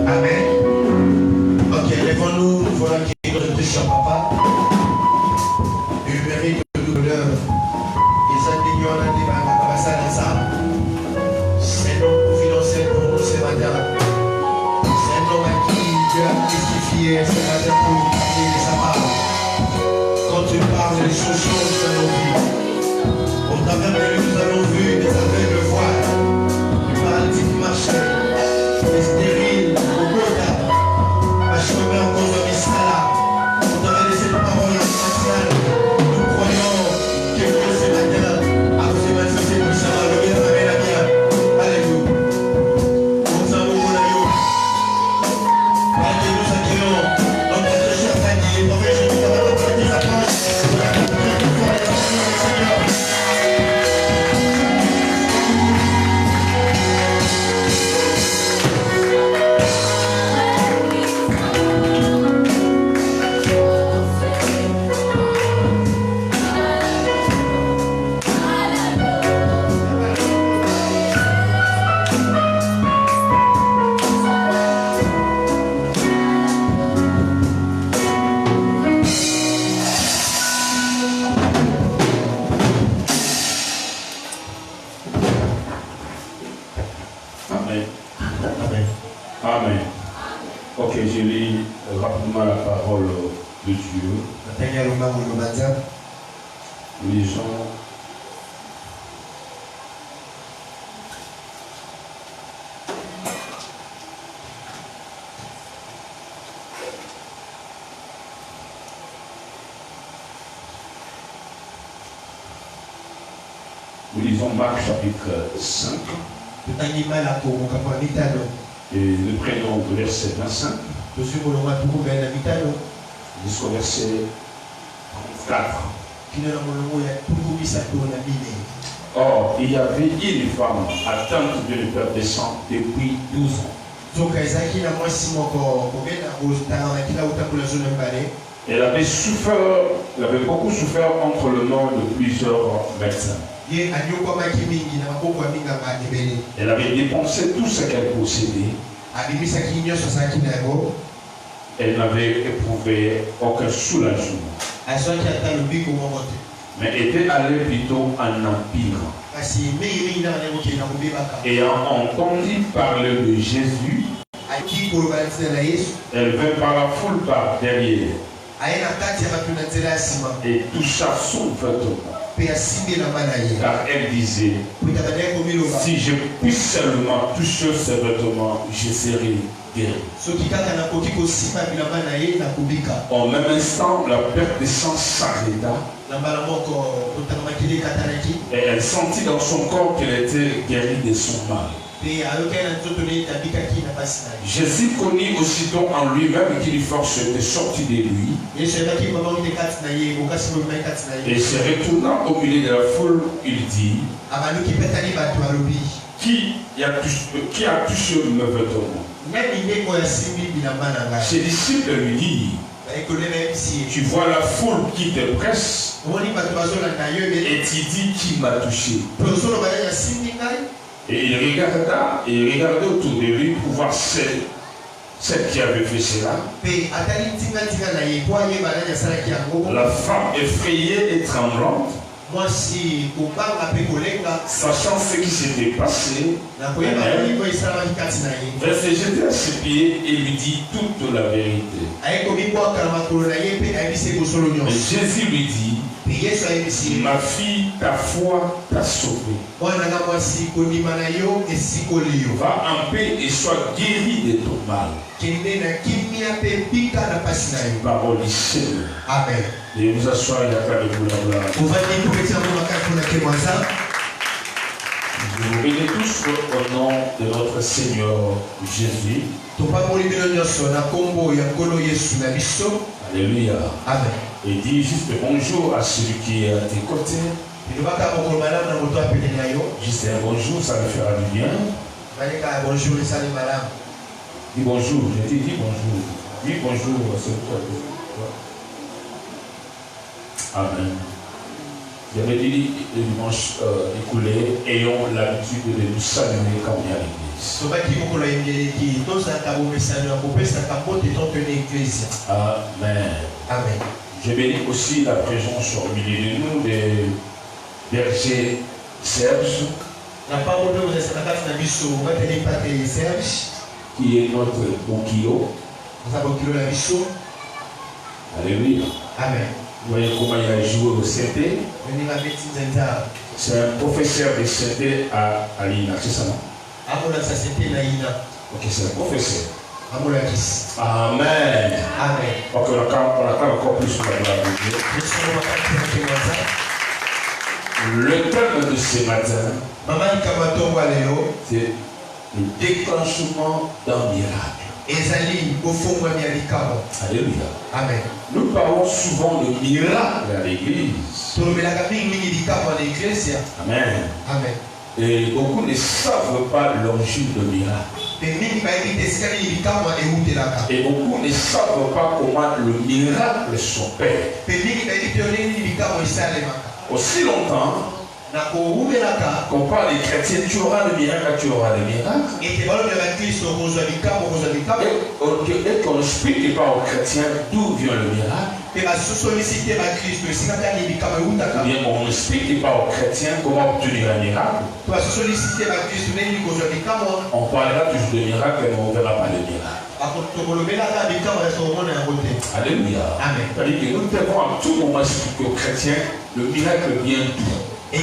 Amen. Ok, lèvons-nous, voilà qui est notre cher papa. Il mérite de nous l'heure. Les indignants n'ont pas passé à ça. C'est un homme confidentiel pour nous ce matin. C'est un homme à qui Dieu a mystifié ce matin pour nous parler de sa parole. Quand tu parles, les choses changent dans nos vies. Au travers de lui, nous avons vu des aveugles voir. Du paralytique marcher. Des stériles, au Goda. Ma chemin en Condomiscala. Au travers de cette parole nationale, nous croyons que Dieu ce matin a fait manifester puissamment le bien avec la bien. Alléluia. Nous avons mon amour. Parce que nous accueillons notre cher famille, notre cher famille, notre cher famille. Amen. Ok, je lis rapidement la parole de Dieu. Nous lisons Marc chapitre 5. Et nous prenons le verset 25 jusqu'au verset 34. Or, il y avait une femme atteinte d'une perte de sang depuis 12 ans. Elle avait beaucoup souffert entre le nom de plusieurs médecins. Elle avait dépensé tout ce qu'elle possédait. Elle n'avait éprouvé aucun soulagement. Mais était allée plutôt en empire. Ayant entendu parler de Jésus, elle vint par la foule par derrière et toucha son vêtement. Car elle disait, si je puisse seulement toucher ce vêtement, je serai guéri. En même instant, la perte de sang s'arrêta. Et elle sentit dans son corps qu'elle était guérie de son mal. Jésus connut aussitôt en lui-même qu'une force était sortie de lui. Et se retournant au milieu de la foule, il dit, qui a touché mes vêtements? Ses disciples lui disent, tu vois la foule qui te presse et tu dis qui m'a touché. Et il regardait autour de lui pour voir celle qui avait fait cela. La femme effrayée et tremblante, sachant ce qui s'était passé, elle s'est jetée à ses pieds et lui dit toute la vérité. Et Jésus lui dit, ma fille, ta foi t'a sauvée. Va en paix et sois guérie de ton mal. Parole du Seigneur. Amen. Et vous asseoir, il n'y a pas de boulot. Vous venez tous au nom de notre Seigneur Jésus. Alléluia. Amen. Et dis juste bonjour à celui qui est à tes côtés. Juste un bonjour, ça me fera du bien. Dis bonjour, je te dis bonjour. Dis bonjour à celui qui est à tes côtés. Amen. J'avais dit le dimanche écoulé, ayons l'habitude de nous saluer quand on est à l'église. Amen. Amen. Je bénis aussi la présence au milieu de nous des bergers serges, qui est notre Bokio. Alléluia. Amen. Vous voyez comment il a joué au CT. C'est un professeur de CT à l'INA, c'est ça, non? Ok, c'est un professeur. Amen. Amen. Ok, on a encore plus pour la gloire de Dieu. Le thème de ce matin, c'est le déclenchement d'un miracle. Alléluia. Amen. Nous parlons souvent de miracle à l'église. Amen. Amen. Et beaucoup ne savent pas l'enjeu de miracle. Et beaucoup ne savent pas comment le miracle s'opère. Aussi longtemps qu'on parle des chrétiens, tu auras le miracle, tu auras le miracle. Et qu'on n'explique pas aux chrétiens d'où vient le miracle. Ou bien on n'explique pas aux chrétiens comment obtenir un miracle. On parlera toujours de miracle, mais on ne verra pas le miracle. Alléluia. Amen. C'est-à-dire que nous devons à tout moment expliquer aux chrétiens le miracle vient d'où. Et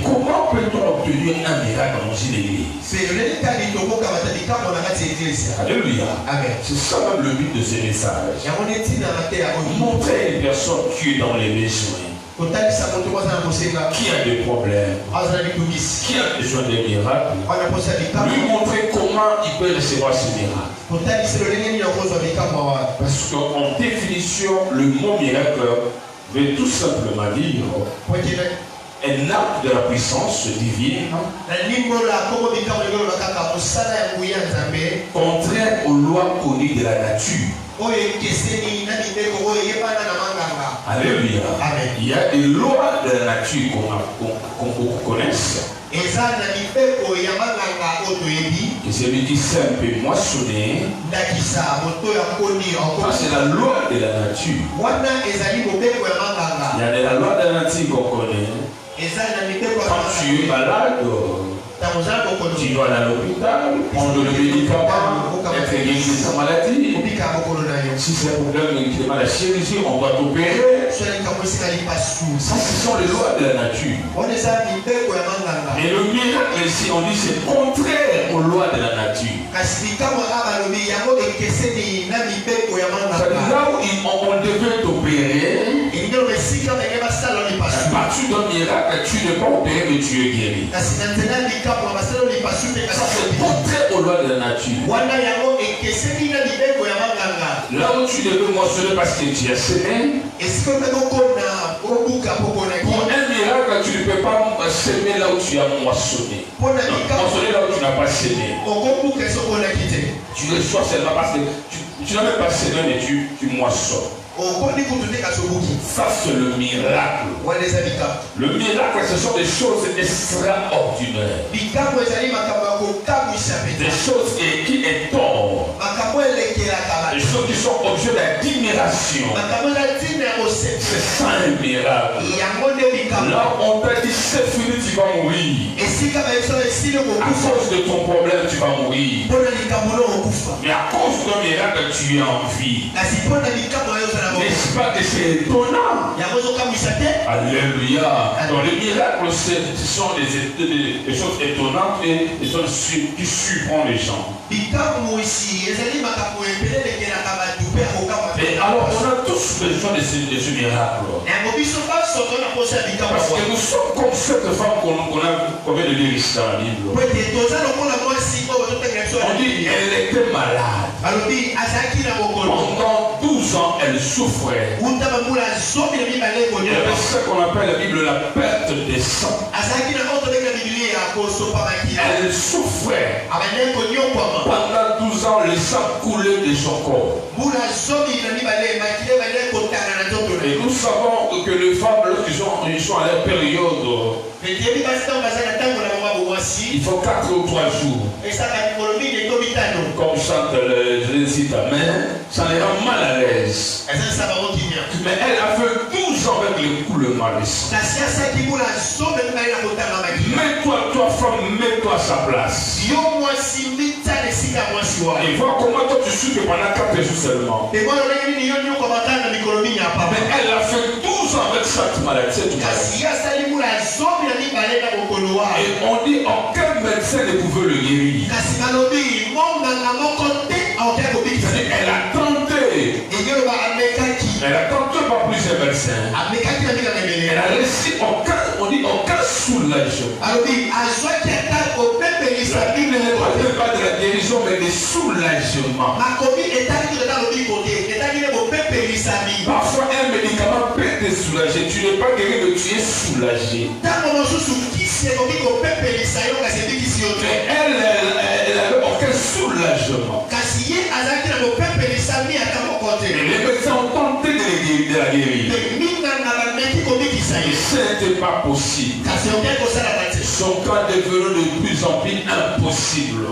comment peut-on obtenir un miracle dans une église? Alléluia. Amen. C'est ça même le but de ce message. Montrer à une personne qui est dans les besoins, qui a des problèmes, qui a besoin de miracles, lui montrer comment il peut recevoir ce miracle. Parce qu'en définition, le mot miracle veut tout simplement dire un acte de la puissance divine contraire aux lois connues de la nature. Alléluia. Amen. Il y a des lois de la nature qu'on connaisse. Et celui qui sait un peu moissonner, ça c'est la loi de la nature. Il y a de la loi de la nature qu'on connaît. Quand tu es malade, tu dois aller à l'hôpital, prendre le médicament, être guéri de sa maladie. Si c'est un problème qui demande la chirurgie, on doit t'opérer. Ça, ce sont les lois de la nature. Et le miracle ici, on dit c'est contraire aux lois de la nature. Là où on devait t'opérer, à partir d'un miracle, tu n'es pas opéré, mais tu es guéri. C'est contraire aux lois de la nature. Là où tu devais moissonner parce que tu as semé, pour un miracle, tu ne peux pas semer là où tu as moissonné. Moissonner là où tu n'as pas semé. Tu reçois seulement parce que tu n'as même pas semé, mais tu moissonnes. Ça c'est le miracle. Le miracle, ce sont des choses extraordinaires. Des choses qui étonnent. Des choses qui sont objets d'admiration. C'est ça un miracle. Là on t'a dit c'est fini, tu vas mourir. À cause de ton problème, tu vas mourir. Mais à cause d'un miracle, tu es en vie. N'est-ce pas que c'est étonnant? Alléluia. Donc les miracles, ce sont des choses étonnantes et des choses qui surprennent les gens. Et alors on a tous besoin de ce miracle. Parce que nous sommes comme cette femme qu'on vient de lire ici dans la Bible. On dit elle était malade. Pendant 12 ans, elle souffrait. Il y avait ce qu'on appelle la Bible la perte des sangs. Elle souffrait. Pendant 12 ans, le sang coulait de son corps. Et nous savons que les femmes, lorsqu'ils sont à leur période, il faut 4 ou 3 jours. Comme chante les Italiens, ça les rend mal à l'aise. Mais elle a fait 12 ans avec le coulement. Mets-toi, toi femme, mets-toi à sa place. Et vois comment toi tu souffres pendant 4 jours seulement. Mais elle a fait 12 ans avec cette maladie. Et on dit aucun médecin ne pouvait le guérir. Elle a tenté. Elle a tenté par plusieurs médecins. Elle a reçu aucun soulagement. La Bible ne parle pas de la guérison mais de soulagement. Parfois un médicament peut te soulager. Tu n'es pas guéri mais tu es soulagé. Mais elle n'avait aucun soulagement. Et les médecins ont tenté de la guérir. Ce n'était pas possible. Son cas est devenu de plus en plus impossible.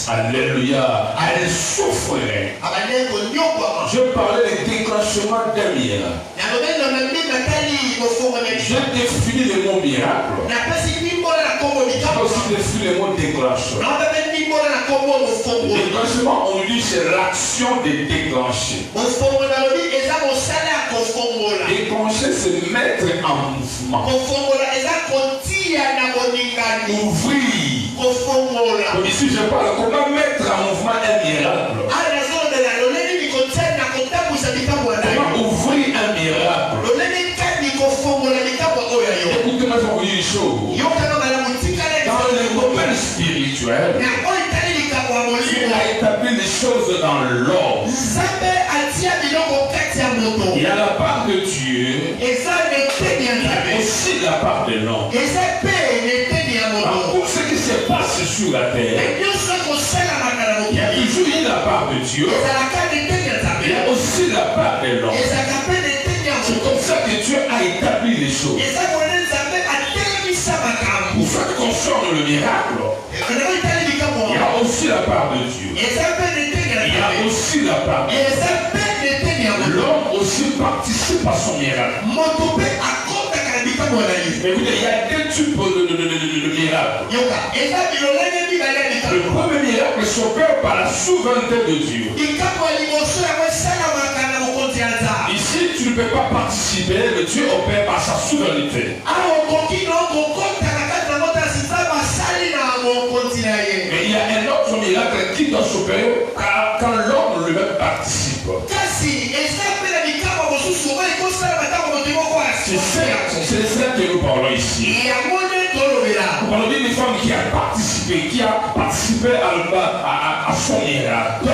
Alléluia. Elle souffrait. Je parlais du déclenchement d'un miracle. Je définis le mot miracle. Je aussi définis le mot déclenchement. Le déclenchement, on dit c'est l'action de déclencher. Déclencher, c'est mettre en mouvement. Ouvrir. Ici, je parle comment mettre en mouvement un miracle. Comment ouvrir un miracle. Écoutez-moi, je vais vous dire une chose. Dans le domaine spirituel, il a établi les choses dans l'ordre. Il y a la part de Dieu. Il y a aussi la part de l'homme. Pour ce qui se passe sur la terre, il y a toujours eu la part de Dieu. Il y a aussi la part de l'homme. C'est comme ça que Dieu a établi les choses. Pour ce qui concerne le miracle, il y a aussi la part de Dieu. Il y a aussi la part de Dieu. L'homme aussi participe à son miracle. Écoutez, il y a 2 types de miracles. Le premier miracle s'opère par la souveraineté de Dieu. Ici, tu ne peux pas participer, mais Dieu opère par sa souveraineté. Mais il y a un autre miracle qui doit s'opérer quand l'homme lui-même participe. C'est ça que nous parlons ici. Nous parlons d'une femme qui a participé à son miracle.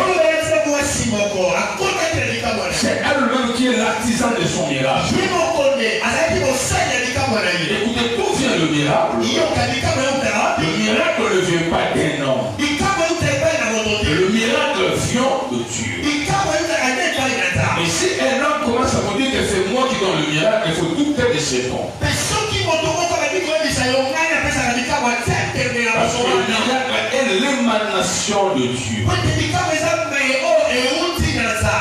C'est elle-même qui est l'artisan de son miracle. Écoutez, d'où vient le miracle? Le miracle ne vient pas d'un homme. Le miracle vient de Dieu. Et si un homme commence à vous dire que c'est moi qui donne le miracle, il faut douter de ses dons. Parce que le miracle est l'émanation de Dieu.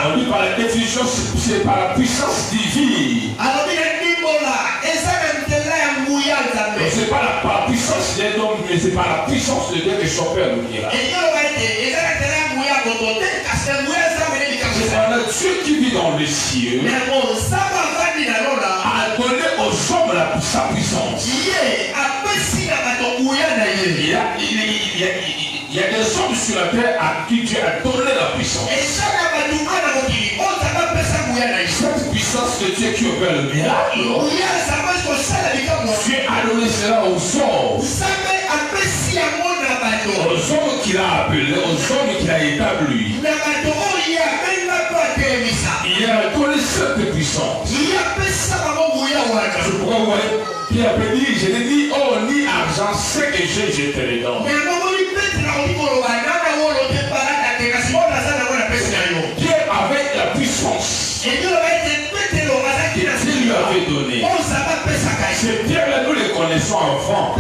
On dit par la définition, c'est par la puissance divine. C'est pas la puissance d'un homme, mais c'est par la puissance de Dieu que s'opère le miracle. C'est par Dieu qui vit dans les cieux a donné aux hommes sa puissance. Il y a des hommes sur la terre à qui Dieu a donné la puissance. Cette puissance de Dieu qui opère le miracle, Dieu a donné cela aux hommes. Aux hommes qu'il a appelés, aux hommes qu'il a établis. Il a donné cette puissance. Je pourrais vous voir, Pierre peut dire, je n'ai ni or ni argent, ce que j'ai, je te le donne. Pierre avait la puissance. nous les connaissons avant.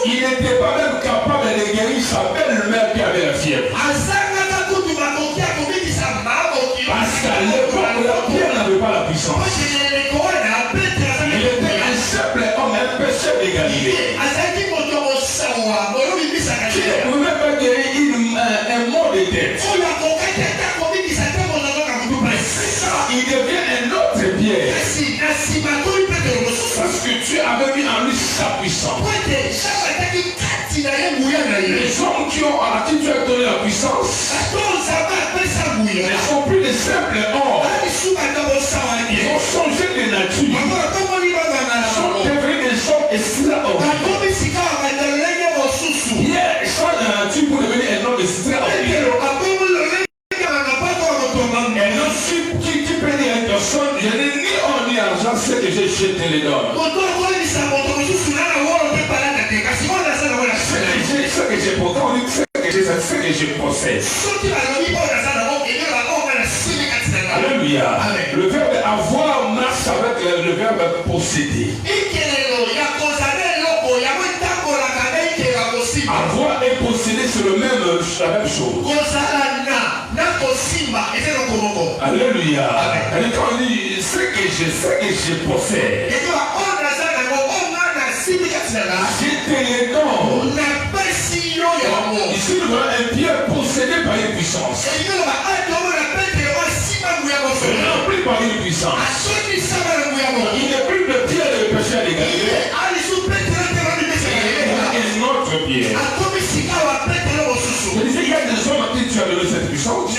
Il n'était pas même capable de guérir sa belle-mère qui avait la fièvre. Parce qu'à l'époque, la pierre n'avait pas la puissance. Il était un simple homme, un pécheur de Galilée. Qui ne pouvait même pas guérir un mot de tête. Il devient un autre Pierre. Parce que Dieu avait mis en lui sa puissance. Les hommes qui ont à qui tu as donné la puissance ne sont plus des simples hommes. Ils ont changé de nature. Ils sont devenus des hommes extraordinaires. Pierre change de nature pour devenir un homme extraordinaire. Un homme qui peut dire à une personne, je n'ai ni or ni argent, c'est que j'ai jeté les dons. Ce que j'ai pourtant, ce que je possède. Alléluia. Le verbe avoir marche avec le verbe posséder. Avoir et posséder, c'est la même chose. Alléluia. Et quand on dit ce que je possède, j'ai les dons. Ici, nous avons un Pierre possédé par une puissance. Rempli par une puissance. Il n'est plus de Pierre de péché à l'égalité. Il y a un autre Pierre. Je disais, il y a des hommes à qui tu as donné cette puissance.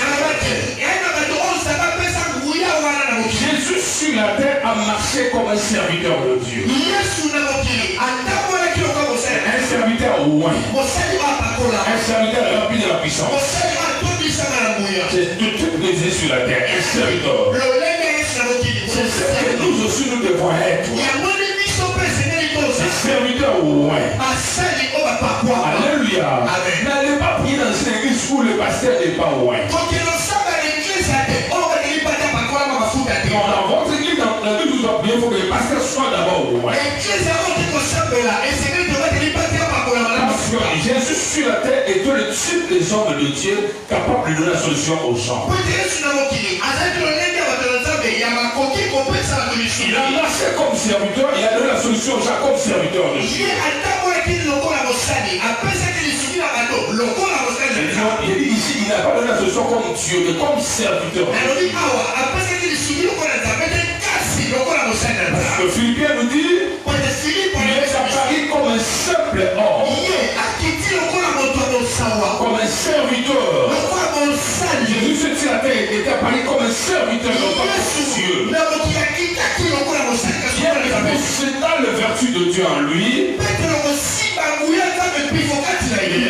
Jésus sur la terre a marché comme un serviteur de Dieu. Un serviteur loin. Un serviteur rempli de la puissance. C'est tout brisé sur la terre. Un serviteur. C'est ce que nous aussi nous devons être. Un serviteur loin. Alléluia. N'allez pas prier dans une église où le pasteur n'est pas loin. Dans votre église, dans l'église, vous doit prier, il faut que le pasteur soit d'abord loin. Jésus sur la terre était le type des hommes de Dieu capable de donner la solution aux gens. Il a marché comme serviteur, il a donné la solution aux gens comme serviteur de Dieu. Il dit ici, il n'a pas donné la solution comme Dieu, mais comme serviteur. Parce que Philippiens nous dit, il est apparu comme un simple homme. Comme un serviteur. Jésus sur la terre était apparu comme un serviteur de Dieu. Pierre posséda la vertu de Dieu en lui.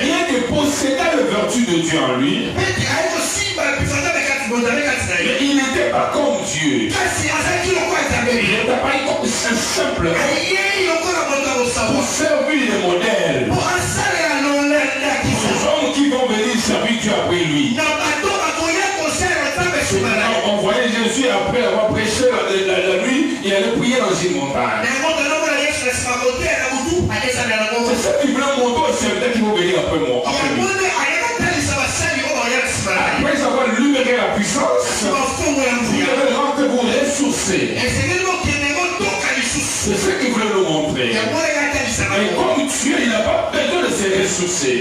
Bien que posséda la vertu de Dieu en lui. Mais il n'était pas comme Dieu. Il était apparu comme un simple homme. Pour servir les modèles. Ces hommes qui vont venir servir Dieu après lui. On voyait Jésus après avoir prêché la nuit, il allait prier dans une montagne. C'est ça qui voulait montrer aux serviteurs qui vont venir après moi. Après avoir libéré la puissance, vous devez rentrer pour ressourcer. C'est ce qu'il voulait nous montrer. Et comme Dieu, il n'a pas besoin de se ressourcer.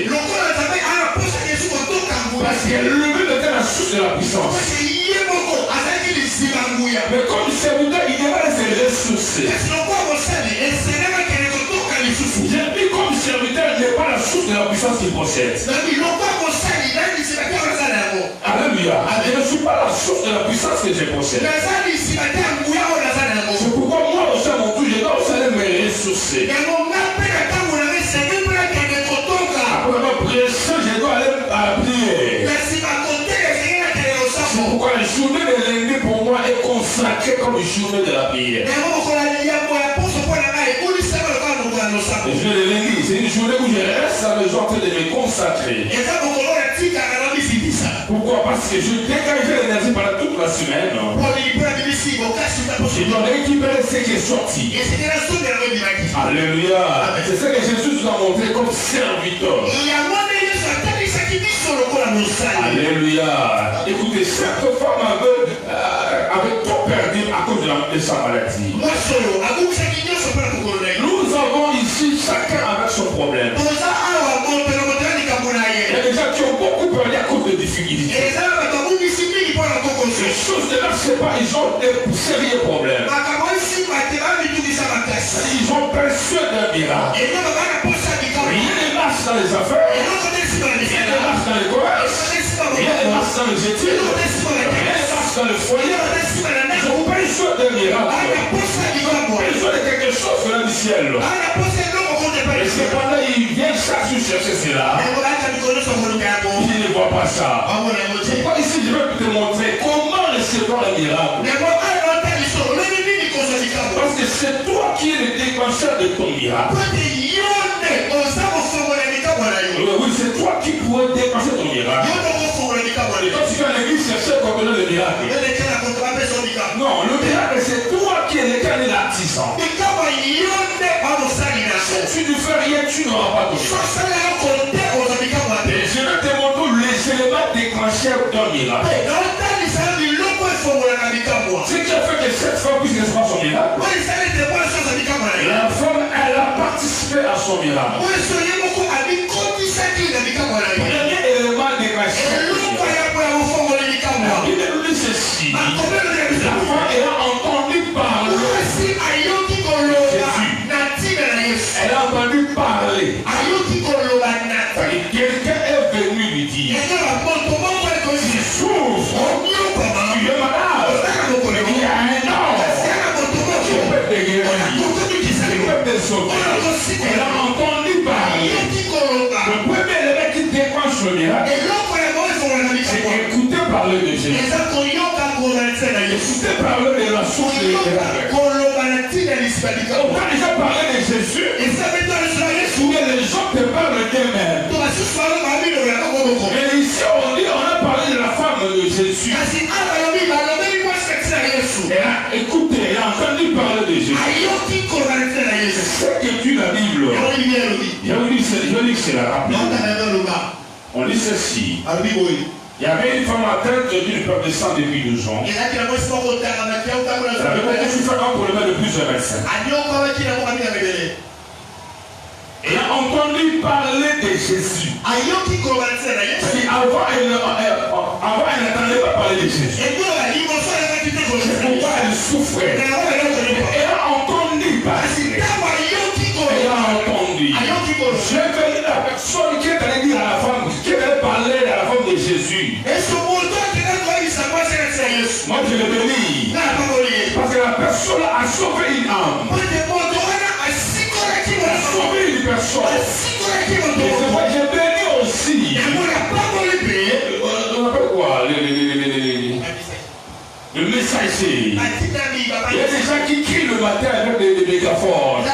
Parce que lui-même était la source de la puissance. Mais comme serviteur, il devait se ressourcer. J'ai dit comme serviteur, il n'est pas la source de la puissance qu'il possède. Alléluia. Je ne suis pas la source de la puissance que je possède. C'est pourquoi moi aussi à mon tour, je dois aussi aller me ressourcer. Après avoir prié, je dois aller à la prière. C'est pourquoi la journée de lundi pour moi est consacrée comme une journée de la prière. Le jour de lundi, c'est une journée où je reste à la maison en train de me consacrer. Pourquoi? Parce que je dégageais l'énergie pendant toute la semaine. Et donc récupérer ce qui est sorti. Alléluia. C'est ce que Jésus nous a montré comme serviteur. Alléluia. Écoutez, cette femme avait tout perdu à cause de sa maladie. Nous avons ici chacun avec son problème. Il y a des gens qui ont beaucoup perdu à cause de difficultés. Les choses de là, c'est pas, ils ont des sérieux problèmes. Ils ont besoin d'un miracle. Rien ne marche dans les affaires. Rien ne marche dans les commerces. Rien ne marche dans les études. Rien ne marche dans le foyer. Ils ont besoin d'un miracle. Ils ont besoin de quelque chose venant du ciel. Et cependant, ils viennent chaque jour chercher cela. Ils ne voient pas ça. Pourquoi ici je vais te montrer comment recevoir le miracle. Parce que c'est toi qui es le déclencheur de ton miracle. Oui, c'est toi qui pourrais déclencher ton miracle. Et quand tu vas à l'église chercher qu'on connaît le miracle. Non, le miracle c'est toi qui es le canal l'artisan. Si tu ne fais rien, tu n'auras pas de miracle. Et je vais te montrer les éléments déclencheurs d'un miracle. Ce qui a fait que cette femme puisse recevoir son miracle. La femme, elle a participé à son miracle. Premier élément déclencheur. La Bible nous dit ceci. La femme ayant entendu parler de Jésus. Elle a entendu parler. Et quelqu'un est venu lui dire, tu souffres, tu es malade, il y a un homme, je peux te guérir, je peux te sauver. Elle a entendu parler. Le premier élément qui déclenche le miracle, c'est écouter parler de Jésus. Écouter parler de la source de miracle. On a déjà parlé de Jésus, mais les gens te parlent d'eux-mêmes. Mais ici on a parlé de la femme de Jésus. Elle a écouté, elle a entendu parler de Jésus. C'est ce que dit la Bible. Je vous dis que c'est la rappel. On dit ceci. Il y avait une femme atteinte d'une peur de sang depuis 12 ans. Elle avait souffert un problème de plusieurs médecins. Elle a entendu parler de Jésus. Avant, elle n'entendait pas parler de Jésus. C'est pourquoi elle souffrait. Elle a entendu parler. Elle a entendu. J'ai vu la personne qui est allée dire à la femme, qui est allée parler à la femme de Jésus. Moi je le bénis. Parce que la personne a sauvé une âme. Elle a sauvé une personne. Et c'est moi j'ai béni aussi. On appelle quoi? Le messager. Il y a des gens qui crient le matin avec des mégaphones.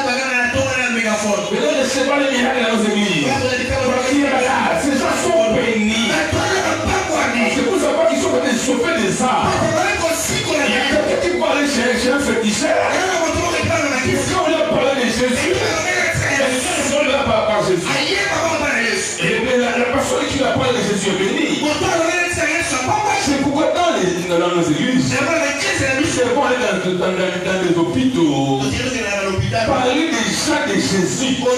Mais là, je ne sais pas les miracles dans nos églises. Ces gens sont bénis. C'est pour savoir qu'ils sont venus sauver des âmes. Il y a quelqu'un qui peut aller chez un féticheur. Quand on a parlé de Jésus, les gens sont là par Jésus. Et la personne qui a parlé de Jésus est bénie. C'est pourquoi dans nos églises, c'est bon aller dans les hôpitaux, parler des gens de Jésus, pour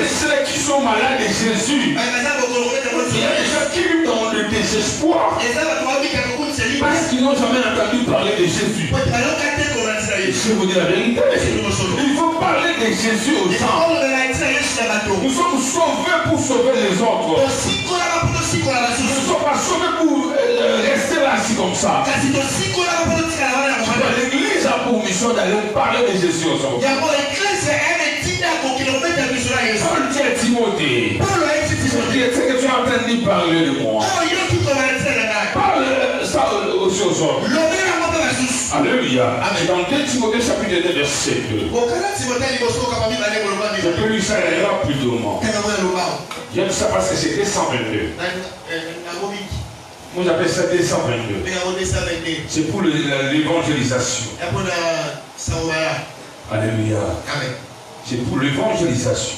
ceux qui sont malades de Jésus. Il y a des gens qui vivent dans le désespoir parce qu'ils n'ont jamais entendu parler de Jésus. Je vous dis la vérité, il faut parler de Jésus aux gens. Nous sommes sauvés pour sauver les autres. Nous ne sommes pas sauvés pour rester là assis comme ça. L'église a pour mission d'aller parler de Jésus aux autres. Paul dit à Timothée, c'est que tu as entendu parler de moi. Parle ça aussi aux autres. Alléluia. Dans 2 Timothée chapitre 2 verset 2. Je peux lui faire plus rapidement. J'aime ça parce que c'est 222. On appelle ça 222. C'est pour l'évangélisation. Alléluia. C'est pour l'évangélisation.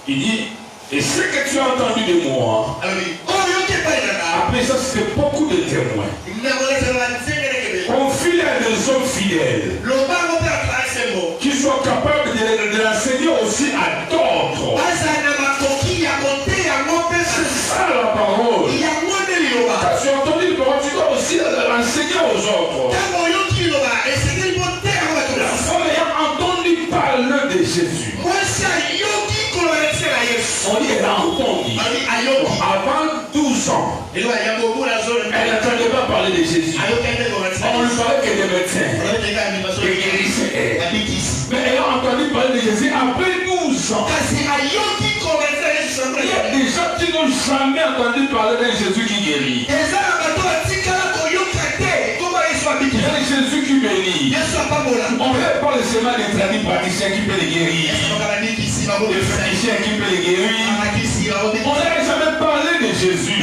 Il dit, et ce que tu as entendu de moi, après ça, c'est beaucoup de témoins. Confie à des hommes fidèles qui soient capables de l'enseigner aussi à d'autres. C'est ça la parole. Quand tu as entendu la parole, tu dois aussi l'enseigner aux autres. La femme ayant entendu parler de Jésus. On dit qu'elle a entendu. Avant 12 ans, elle n'entendait pas parler de Jésus. On lui parlait que des médecins. Des guérisseurs. Mais elle a entendu parler de Jésus après 12 ans. Il y a des gens qui n'ont jamais entendu parler de Jésus qui guérit. Il y a Jésus qui bénit. On ne parle seulement des tradis praticiens qui peuvent les guérir. Des praticiens qui peuvent les guérir. On n'a jamais parlé de Jésus.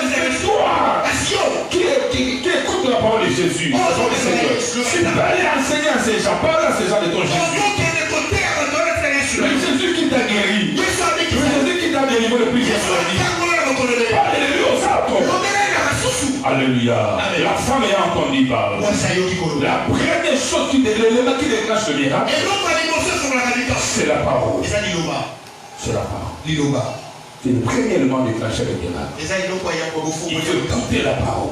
C'est toi qui écoute la parole de Jésus. Tu peux aller enseigner à ces gens. Parle à ces gens de ton Jésus. Le Jésus qui t'a guéri. Le Jésus qui t'a délivré de plusieurs maladies. Alléluia aux autres. Alléluia. La femme ayant entendu parler. La première chose l'élément qui déclenche le miracle, c'est la parole. C'est la parole. C'est le premier élément déclenché le miracle. Il faut écouter la parole.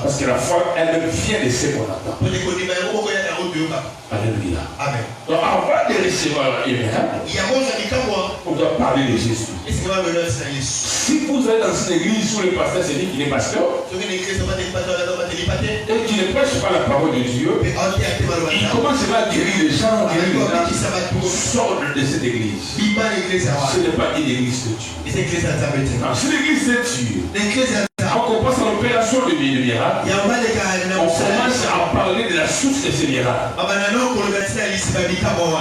Parce que la foi, elle vient de ce qu'on attend. Alléluia. Amen. Donc avant de recevoir le miracle, on doit parler de Jésus. Si vous allez dans une église où le pasteur se dit qu'il est pasteur et qu'il ne prêche pas la parole de Dieu, il commence à guérir les gens, sortent de cette église. Ce n'est pas une église de Dieu. Non, c'est l'église de Dieu. On commence à l'opération de miracle. On commence à parler de la source de ces miracles.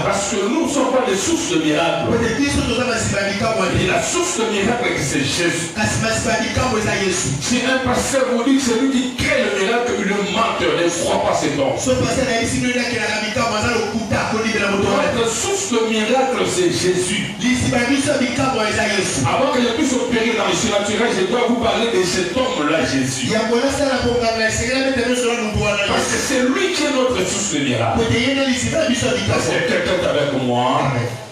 Parce que nous ne sommes pas des sources de miracles. Et la source de miracle, c'est Jésus. Si un pasteur vous dit que c'est lui qui crée le miracle, il est menteur, ne croit pas cet homme. Notre source de miracle, c'est Jésus. Avant que je puisse opérer dans le surnaturel, je dois vous parler de cet homme-là, Jésus. Parce que c'est lui qui est notre source de miracle. Parce que quelqu'un est avec moi,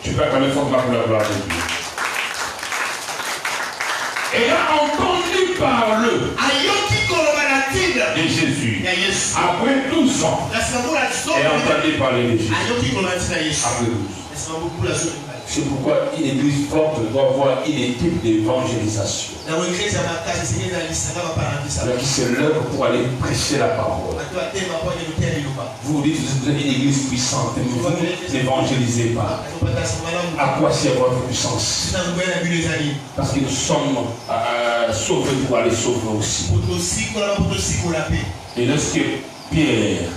tu peux quand même faire pour la gloire de Dieu. Et a entendu parler de Jésus. Après 12 ans, et a entendu parler de Jésus. Après 12 ans. C'est pourquoi une église forte doit avoir une équipe d'évangélisation. Qui se lève pour aller prêcher la parole. Vous dites que vous êtes une église puissante, mais vous n'évangélisez pas. À quoi sert votre puissance? Parce que nous sommes sauvés pour aller sauver aussi. Et lorsque Pierre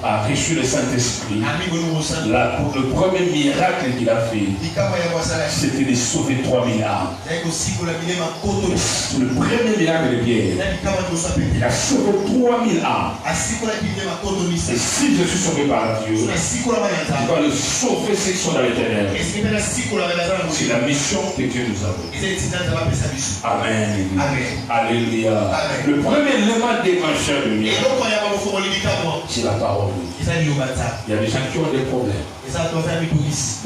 a reçu le Saint-Esprit, le premier miracle qu'il a fait, c'était de sauver 3000 âmes. Le premier miracle de Pierre, il a sauvé 3000 âmes. Et si je suis sauvé par Dieu, il va le sauver ceux qui sont dans l'éternel. C'est la mission que Dieu nous a donnée. Amen. Alléluia. Le premier élément déclencheur de miracle, c'est la parole de Dieu. Il y a des gens qui ont des problèmes.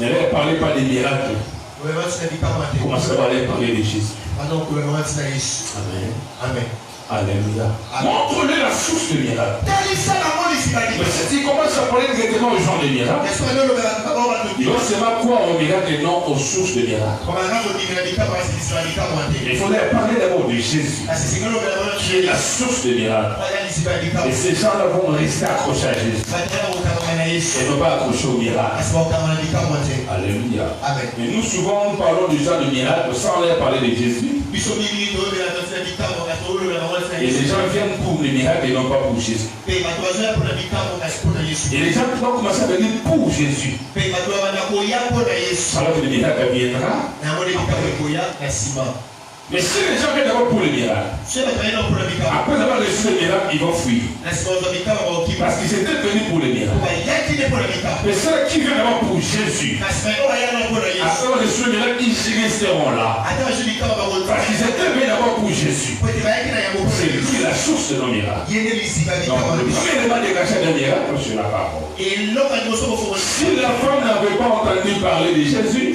Ne leur parlez pas des miracles. Commencez à parler de Jésus. Amen. Alléluia. Montre-lui la source de miracle. Mais si commence à parler directement aux gens de miracles, il va seulement croire au miracle et non aux sources de miracles. Il faudrait parler d'abord de Jésus, qui est la source de miracles. Et ces gens-là vont rester accrochés à Jésus et ne pas accrochés au miracle. Alléluia. Mais nous souvent nous parlons du genre de miracle sans leur parler de Jésus. Et les gens viennent pour les miracles et non pas pour Jésus. Et les gens vont commencer à venir pour Jésus. Alors que le miracle viendra. Mais si les gens viennent d'abord pour le miracle, après avoir reçu le miracle, ils vont fuir. Parce qu'ils étaient venus pour le miracle. Mais ceux qui viennent d'abord pour Jésus, après avoir reçu le miracle, ils resteront là. Parce qu'ils étaient venus d'abord pour Jésus. C'est lui la source de nos miracles. Donc le premier élément dégageant d'un miracle, c'est la parole. Si la femme n'avait pas entendu parler de Jésus,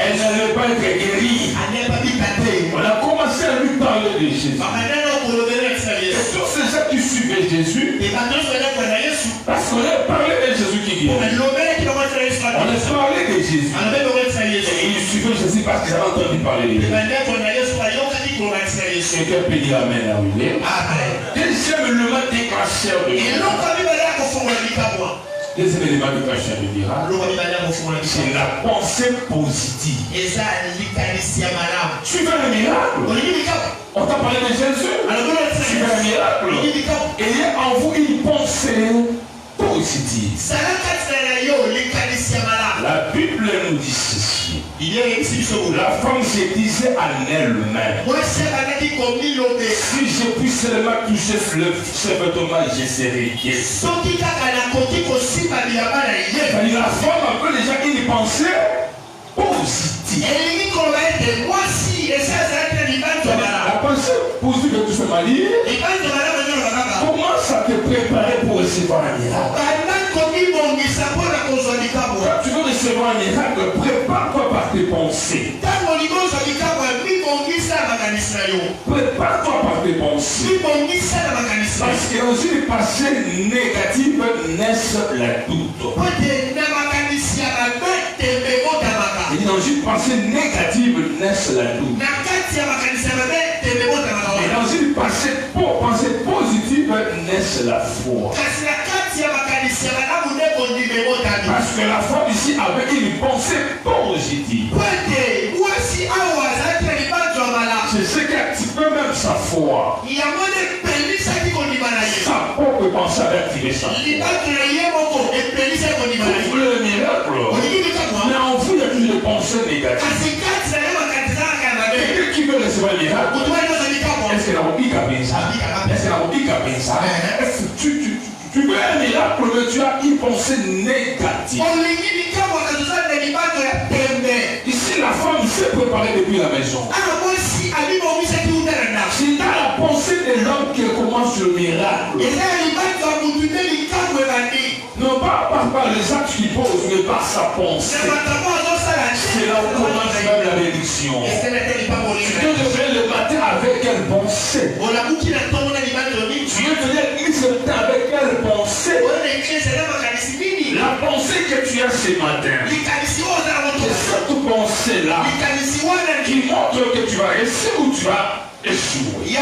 elle n'allait pas être guérie. On a commencé à lui parler de Jésus. Et tous ces gens qui suivaient Jésus, parce qu'on a parlé de Jésus qui guérit. On a parlé de Jésus. Et ils suivaient Jésus parce qu'ils avaient entendu parler de Jésus. Quelqu'un peut dire Amen à William. Deuxième élément déclencheur de deuxième élément déclencheur de miracle, c'est la pensée positive. Tu veux le miracle? On t'a parlé de Jésus. Tu veux le miracle? Ayez en vous une pensée positive. La Bible nous dit ceci. La femme se disait en elle-même, si je puis seulement toucher le vêtement, je serai guéri. La femme a déjà une pensée positive. La pensée positive que tu fais marier commence à te préparer pour recevoir un miracle. Quand tu veux recevoir un miracle, prépare-toi par tes pensées. Prépare-toi par tes pensées. Parce que dans une pensée négative naissent la doute. Et dans une pensée négative naissent la doute. Et dans une pensée positive naissent la foi. Parce que la foi ici avait une pensée positive. C'est ce qui active même sa foi. Sa propre pensée avait activé sa foi. Vous voulez le miracle? Mais en vous, il y a toujours des pensées négatives. Quelqu'un qui veut recevoir le miracle, est-ce que la robique a pensé? Est-ce que la robique a pensé? Tu veux un miracle, mais tu as une pensée négative. Ici, la femme s'est préparée depuis la maison. C'est dans la pensée de l'homme qu'elle commence le miracle. Non pas par les actes qu'il pose, mais par sa pensée. C'est là où commence même la bénédiction. Tu dois te faire le matin avec quelle pensée? Tu dois venir à l'église ce matin avec quelle pensée? La pensée que tu as ce matin, c'est cette pensée-là qui montre que tu vas réussir ou tu vas échouer. Il y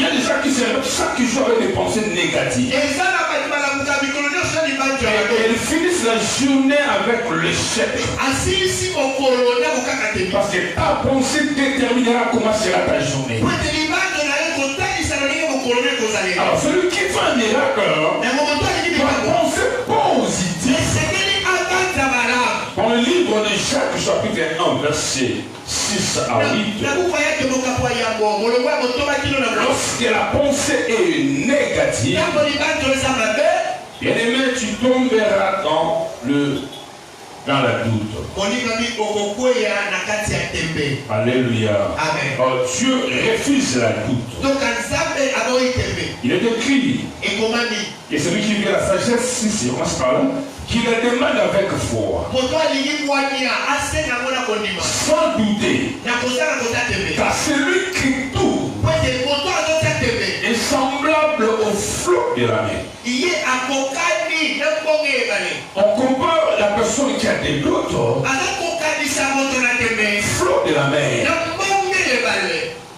a des gens qui se réveillent chaque jour avec des pensées négatives. Et ils finissent la journée avec l'échec. Parce que ta pensée déterminera comment sera ta journée. Alors celui qui fait un miracle doit penser positif. Dans le livre de Jacques chapitre 1 verset 6 à 8, lorsque la pensée est négative, bien aimé, tu tomberas dans la doute. Alléluia. Alors, Dieu refuse la doute. Il est écrit, et celui qui vient la sagesse, si c'est commence par là, qui le demande avec foi, sans douter, car celui qui doute est semblable au flot de la mer. On compare la personne qui a des doutes au flot de la mer.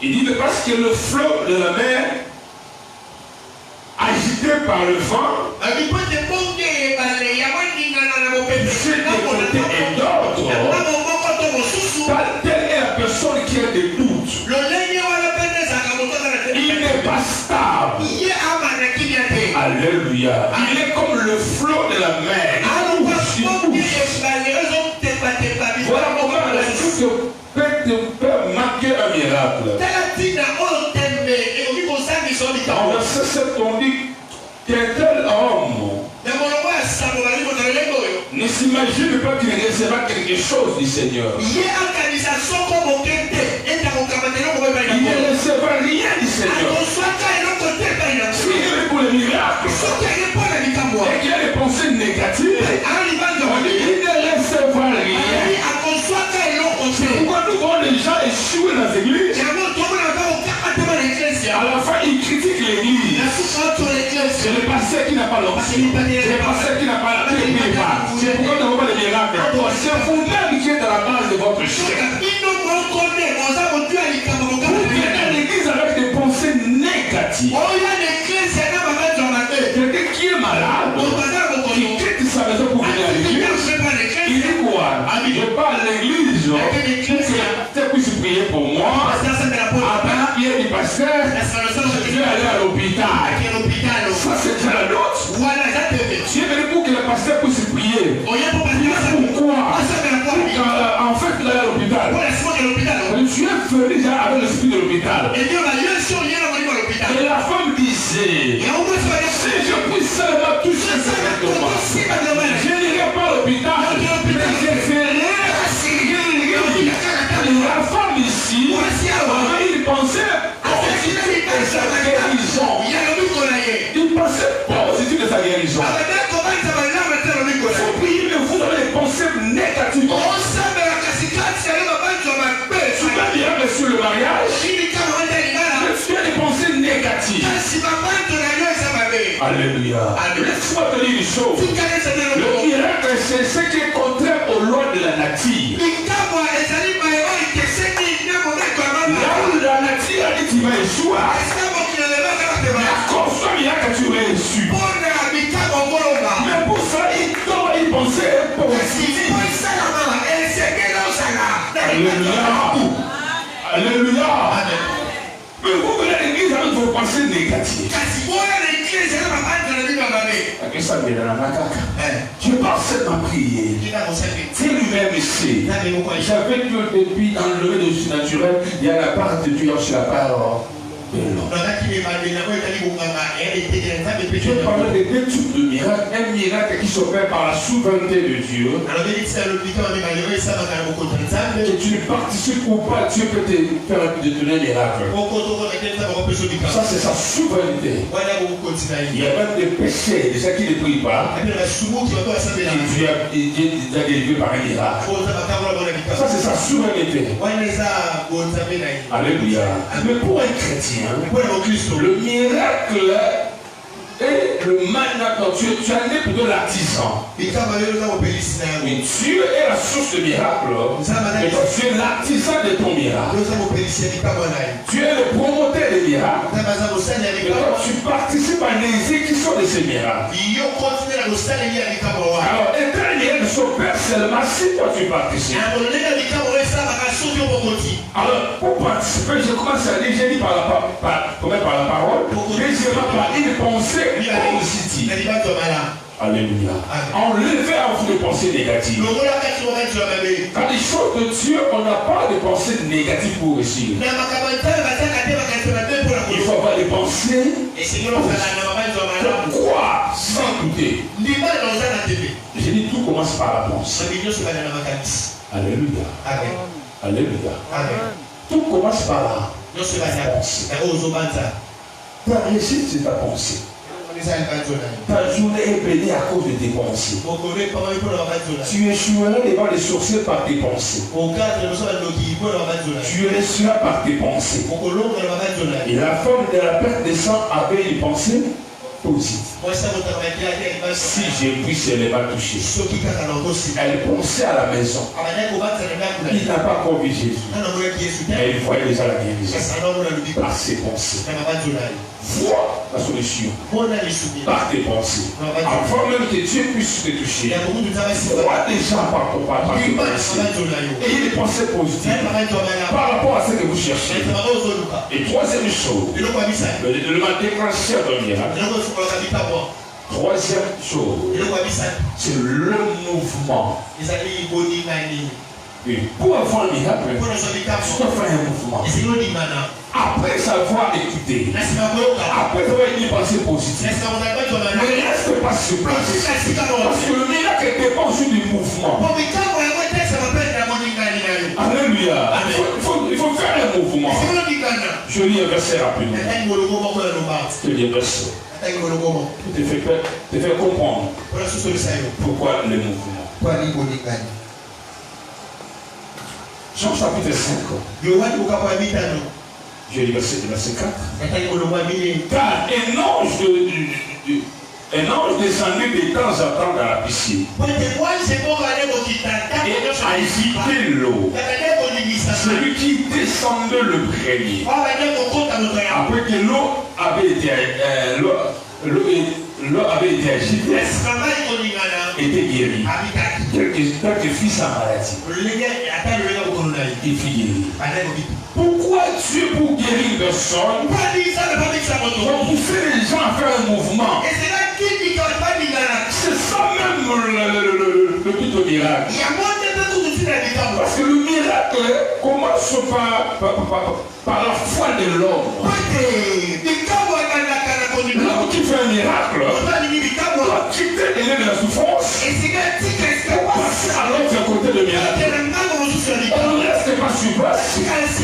Il dit que parce que le flot de la mer, agité par le vent, c'est de côté et d'autre. Telle est la personne qui a pas stable. Alléluia. Il est comme le flot de la mer. Voilà pourquoi la chose peut marquer un miracle. Dans verset 7, on dit qu'un tel homme ne s'imagine pas qu'il recevra quelque chose du Seigneur. Il ne recevra rien du Seigneur. S'il est pour le miracle et qu'il a des pensées négatives, il ne recevra rien. Pourquoi nous voyons les gens échouer dans les églises? À la fin, ils critiquent l'église. C'est le pasteur qui n'a pas l'option. C'est le pasteur qui n'a pas la clé. C'est pourquoi nous n'avons pas de miracle. C'est vous-même qui êtes à la base de votre chef. Vous venez à l'église avec des pensées négatives. Quelqu'un qui est malade, qui quitte sa maison pour venir à l'église, il dit quoi? Je pars à l'église, tu puisses prier pour moi. Après, il y a des pasteurs, je vais aller à l'hôpital. Ça, c'est déjà la note. Tu es venu pour que le pasteur puisse prier. Pourquoi? En fait, il est à l'hôpital. Tu es venu déjà avec l'esprit de l'hôpital. Et la femme disait, si je puisse seulement toucher ce vêtement, je n'irai pas à l'hôpital, mais je ferai la femme ici avait une pensée positive de sa guérison. Il pensait positive de sa guérison. Vous priez, mais vous avez des pensées négatives. Tu peux dire que sur le mariage, mais tu as des pensées négatives. Alléluia. Laisse-moi te dire une chose. Le miracle, c'est ce qui est contraire aux lois de la nature. Là où la nature a dit tu vas échouer, la cause du miracle tu vas échouer. Mais pour ça, il doit y penser positif. Alléluia. Alléluia. Mais vous venez à l'église avec vos pensées négatives. Je pense seulement prier. C'est lui-même ici. J'avais dit au début, dans le domaine du naturel, il y a la part de Dieu sur la part de l'homme. Je parlais de deux types de miracles. Un miracle qui s'opère par la souveraineté de Dieu. Que tu ne participes ou pas, Dieu peut te faire de donner un miracle. Ça, c'est sa souveraineté. Il y a même des péchés, des gens qui ne prient pas. Et Dieu a délivré par un miracle. Ça, c'est sa souveraineté. Alléluia. Mais pour un chrétien, le miracle est le manateur. Tu es né plutôt l'artisan. Oui, Dieu est la source de miracle. Mais tu es l'artisan de ton miracle. Tu es le promoteur des miracles. Et toi, tu participes à l'exécution de ces miracles. Alors, étant un miracle s'opère seulement si toi tu participes. Alors, pour participer, je commence à dire, j'ai dit par la parole, deuxièmement par une pensée positive. Alléluia. Enlevez à vous des pensées négatives. Quand les choses de Dieu, on n'a pas de pensées négatives pour réussir. Il faut avoir des pensées. Pourquoi? Sans douter. J'ai dit tout commence par la pensée. Alléluia. Alléluia. Tout commence par la pensée. Ta réussite, c'est ta pensée. Ta journée est bénie à cause de tes pensées. Tu échoueras devant les sorciers par tes pensées. Tu réussiras par tes pensées. Et la femme de la perte de sang avait une pensée positif. Si j'ai pris, elle n'est pas touchée. Elle pensait à la maison. Il n'a pas encore vu Jésus. Mais il voyait déjà la guérison par ses pensées. Vois la solution par tes pensées. Avant même que Dieu puisse te toucher, vois déjà par ton pensée. Ayez des pensées positives par rapport à ce que vous cherchez. Et troisième chose, le déclencheur d'un miracle. Troisième chose, c'est le mouvement. Et pour avoir un miracle, tu dois faire un mouvement. Après savoir écouter, après avoir une pensée positive, ne reste pas sur place. Parce que le miracle dépend aussi du mouvement. Alléluia. Il faut faire un mouvement. Je lis un verset rapidement. Je lis un verset. Te fait comprendre pourquoi le mouvement. Jean chapitre 5. Je lis verset 4. Car un ange descendait de temps en temps dans la piscine et agitait l'eau. Celui qui descendait le premier. Après que l'eau avait été agitée, était guéri. Quelques fils en maladie. Il fut guéri. Pourquoi Dieu pour guérir une personne repousser les gens à faire un mouvement? C'est ça même le but du miracle. Parce que le miracle commence par la foi de l'homme. L'homme qui fait un miracle doit quitter de la souffrance pour passer à l'autre côté du miracle. On ne reste pas sur place.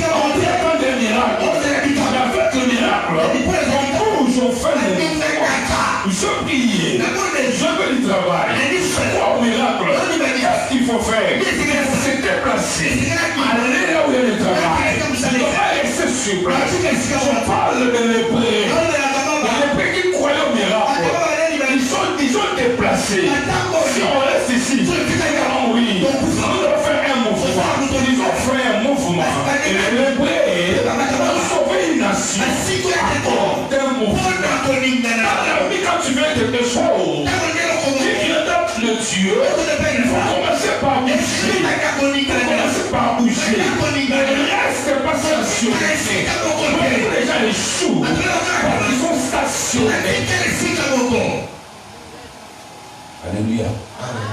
On attend des miracles. Avec le miracle, on bouge, on fait le mouvement. Je prie, je veux du travail. Au miracle, qu'est-ce qu'il faut faire? C'est déplacer. Aller là où il y a le travail. Ne pas rester sur place. Je parle de lépreux. Les lépreux qui croyaient au miracle, ils sont déplacés. Si on reste ici, oui, on doit faire un mouvement. Ils ont fait un mouvement. Et les lépreux ont sauvé une nation. Encore un mouvement. Quand tu veux quelque chose, qui vient d'être le Dieu, il faut commencer par bouger. Ne reste pas stationné. Les gens échouent parce qu'ils sont stationnés. Alléluia.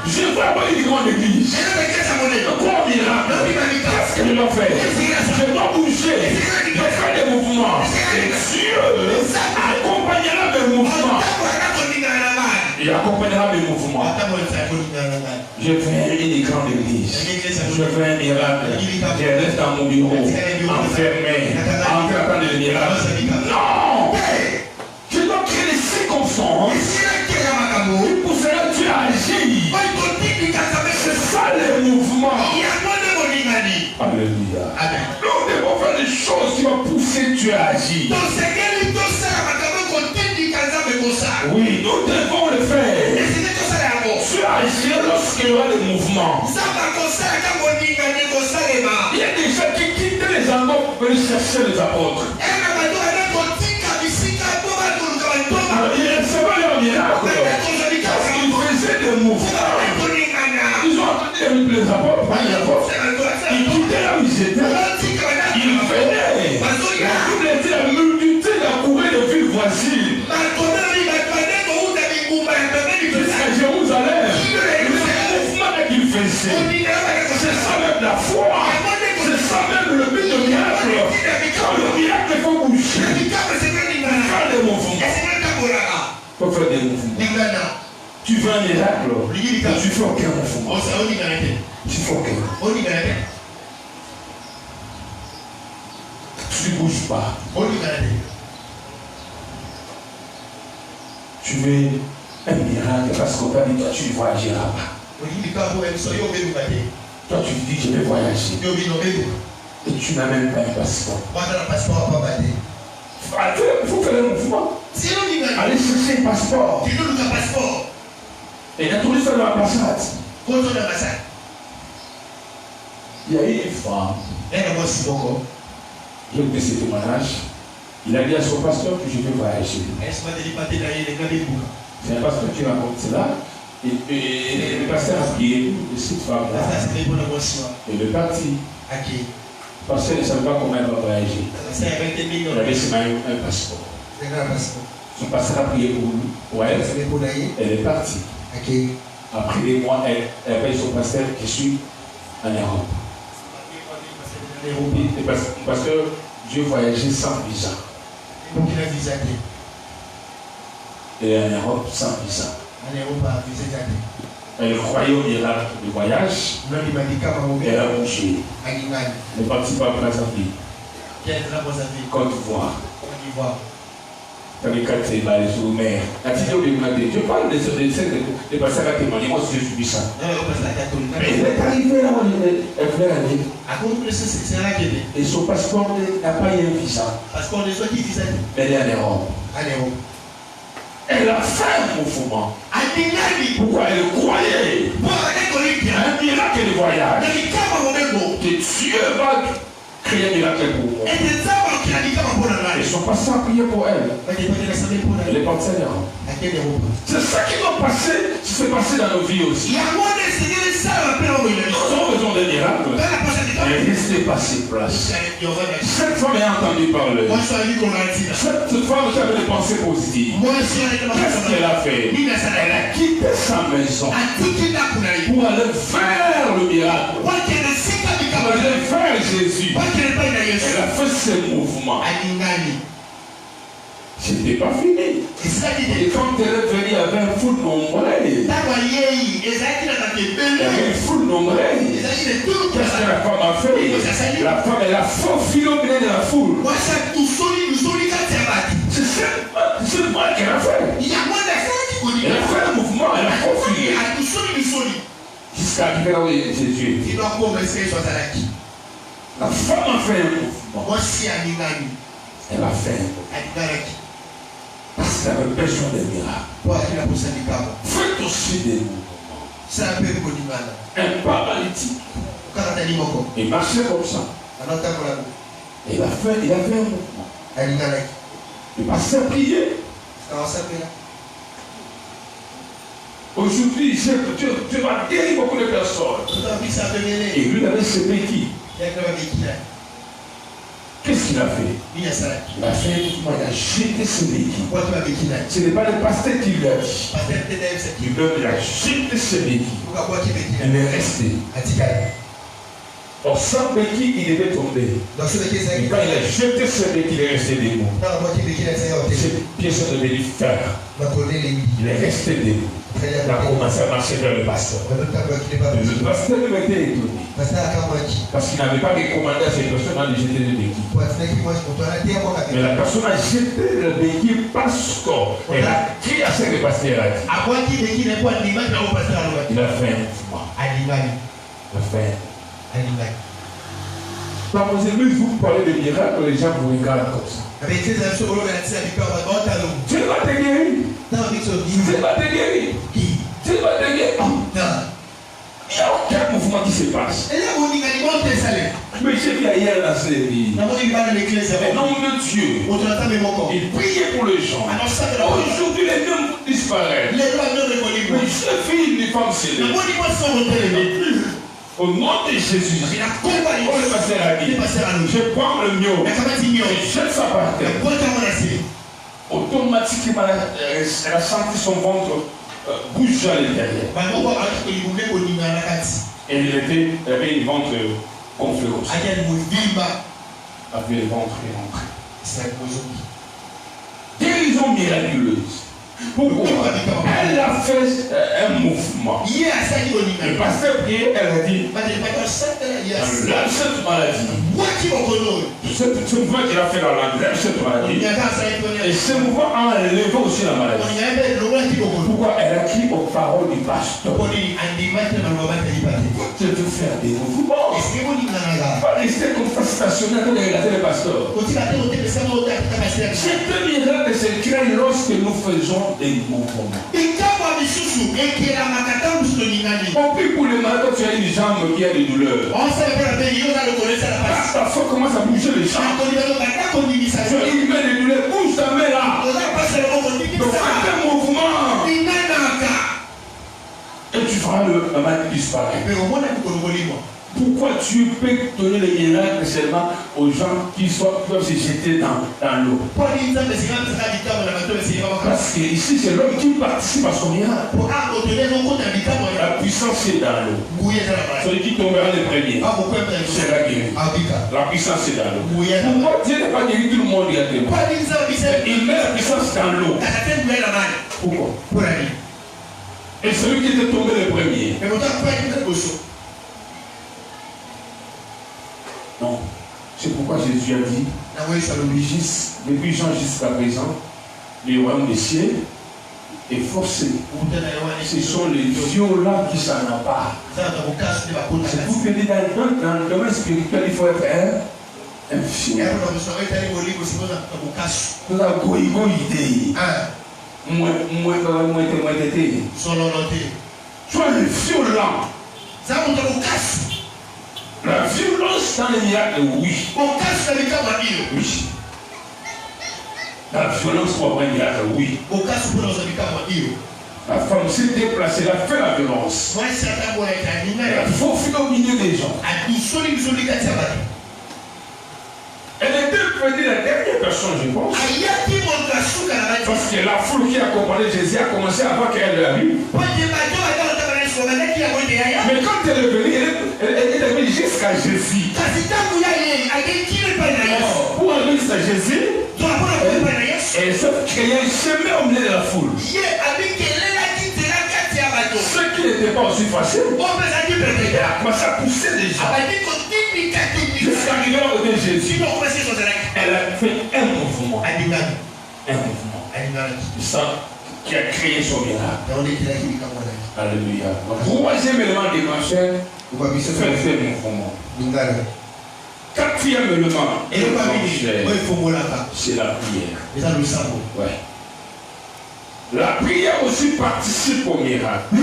Je veux avoir une grande église. Quoi miracle? Qu'est-ce que je dois faire? Je dois bouger. Je dois faire des mouvements. Et Dieu accompagnera mes mouvements. Il accompagnera mes mouvements. Je fais une grande église. Je fais un miracle. Je reste dans mon bureau, enfermé, en train de miracle. Non! Je dois créer des circonstances. Pour cela, tu agis. C'est ça le mouvement. Alléluia. Nous devons faire des choses qui vont pousser Dieu à agir. Oui, nous devons le faire. Tu agis lorsqu'il y aura des mouvements. Il y a des gens qui quittent les endroits pour aller chercher les apôtres. Alors, ils recevaient leur miracle. Parce qu'ils faisaient des mouvements. Ils ont entendu les apôtres. Ils quittaient là où ils étaient. Ils venaient. La multitude accourait de villes voisines. Jusqu'à Jérusalem. Le mouvement qu'ils faisaient. C'est ça même la foi. C'est ça même le but du miracle. Quand le miracle, il faut bouger. Faire des mouvements. Il faut faire des mouvements. Tu veux un miracle, tu fais aucun mouvement. Tu fais aucun. Tu ne bouges pas. Tu veux un miracle parce qu'on t'a dit toi tu ne voyageras pas. Toi tu dis je vais voyager. Et tu n'as même pas un passeport. Il faut faire un mouvement. Allez chercher un passeport. Et il a trouvé ça dans l'ambassade. Il y a eu une femme. Je fais ce témoignage. Il a dit à son pasteur que je vais voyager. C'est un pasteur qui raconte cela. Et le pasteur a prié de cette femme-là. Et le parti. Le pasteur ne savait pas comment elle va voyager. Il avait seulement un passeport. Son pasteur a prié pour elle. Elle est partie. Après des mois, elle paye son pasteur qui suit en Europe. Parce que Dieu voyageait sans visa. Et en Europe sans visa. Elle croyait au miracle du voyage. Elle a bougé. Elle est partie par Brazzaville. Côte d'Ivoire. Avec quatre balles sur mer. Je parle de passer à témoigner. Moi aussi, je suis ça. Mais elle est arrivée là où elle voulait aller. Et son passeport n'a pas eu un visa. Elle est en Europe. Elle a fait un mouvement. Pourquoi elle croyait un miracle de voyage. Que Dieu va créer un miracle pour moi. Et son pasteur a prié pour elle. Elle est partie en Europe. C'est ça qui doit passer, qui se passer dans nos vies aussi. Nous avons besoin de miracles. Et restez pas sur place. Cette femme a entendu parler. Cette femme avait des pensées positives. Qu'est-ce qu'elle a fait? Elle a quitté sa maison pour aller vers le miracle. Pour aller vers Jésus. Elle a fait ce mouvement. C'était pas fini. Et quand elle est venue, il y avait une foule nombreuse. Il y avait une foule nombreuse. Qu'est-ce que la femme a fait? La femme, elle a faufilé au milieu de la foule. C'est moi qu'elle a fait. Elle a fait un mouvement, elle a faufilé. Jusqu'à arriver là où Jésus est. La femme a fait un mouvement. Elle a fait un mouvement. Parce qu'elle avait besoin de miracles. Faites aussi des mouvements. Un paralytique. Il marchait comme ça. Il a fait un mouvement. Il passait à prier. Aujourd'hui, tu vas guérir beaucoup de personnes. Et lui, il avait ses béquilles. Qu'est-ce qu'il a fait? Il a fait un mouvement, il a jeté ses béquilles. Ce n'est pas le pasteur qui lui a dit. Il a jeté ses béquilles. Elle est restée. Or, sans béquilles, il devait tomber. Et quand il a jeté ses béquilles, il est resté debout. Ses pieds sont devenus fermes. Il est resté debout. Il a commencé à marcher vers le pasteur. Le pasteur lui était étonné. Parce qu'il n'avait pas recommandé à cette personne de jeter les béquilles. Mais la personne a jeté le béquille parce qu'elle a crié à ce que le pasteur a dit. Il a fait un mouvement. Il a fait un mouvement. Quand vous parlez de miracles, les gens vous regardent comme ça. Dieu va te guérir. Dieu va te guérir. Dieu va te guérir. Il n'y a aucun mouvement qui se passe. Mais j'ai vu hier dans cette vie. Au nom de Dieu. Il priait pour les gens. Aujourd'hui, les noms disparaissent. Mais je vis une femme célèbre. Au nom de Jésus, le pasteur a dit, je prends le mio, je jette sa par terre. Automatiquement, elle a senti son ventre bouger à l'intérieur. Et elle avait une ventre gonflée comme ça. Avait le ventre rentré. Guérison miraculeuse. Pourquoi? Elle a fait un mouvement. Le pasteur priait, elle a dit lève cette maladie. Ce mouvement qu'il a fait dans la lève cette maladie. Et ce mouvement a enlevé aussi la maladie. Pourquoi? Elle a crié aux paroles du pasteur. Je veux faire des mouvements. Pas rester comme ça stationnaire de regarder le pasteur. Cette miracle se crée lorsque nous faisons des mouvements. On prie pour le malade quand tu as une jambe qui a des douleurs. Ta foi commence à bouger les jambes. Il met des douleurs, bouge ta main là. Donc fais un mouvement. Et tu feras le mal disparaître. Pourquoi tu peux donner les miracles seulement aux gens qui peuvent se jeter dans l'eau? Parce que ici c'est l'homme qui participe à son miracle. La puissance est dans l'eau. Celui qui tombera le premier sera guéri. La puissance est dans l'eau. Pourquoi Dieu n'a pas guéri tout le monde directement? Il met la puissance dans l'eau. Pourquoi? Et celui qui était tombé le premier. Non. C'est pourquoi Jésus a dit, depuis Jean jusqu'à présent, le royaume des cieux est forcé. Ce sont les violents qui s'en emparent. C'est pour que dans le domaine spirituel, il faut être un violent. Sois le violent. La violence dans les miracles, oui. Oui. La violence pour un miracle, oui. La femme s'est déplacée, elle a fait la violence. Elle a faufilé au milieu des gens. Elle était peut-être la dernière personne, je pense. Parce que la foule qui accompagnait Jésus a commencé avant qu'elle arrive. Mais quand elle est venue, elle est venue jusqu'à Jésus. Pour arriver jusqu'à Jésus, elle s'est créé un chemin au milieu de la foule. Ce qui n'était pas aussi facile, elle a commencé à pousser les gens. Jusqu'à arriver au de Jésus, elle a fait un mouvement. Un mouvement. Ça qui a créé son miracle. Alléluia. Troisième élément déclencheur, faire un mouvement. Quatrième élément, c'est la prière. Ouais. La prière aussi participe au miracle.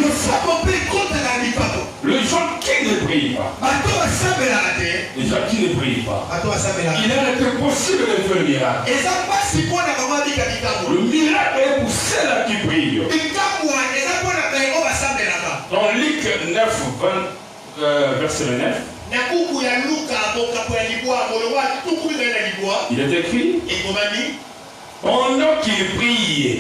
Les gens qui ne prient pas. Les gens qui ne prient pas. Il est impossible de faire le miracle. Le miracle est pour ceux-là qui prient. Dans Luc 9, verset 9. Il est écrit. Pendant qu'il priait,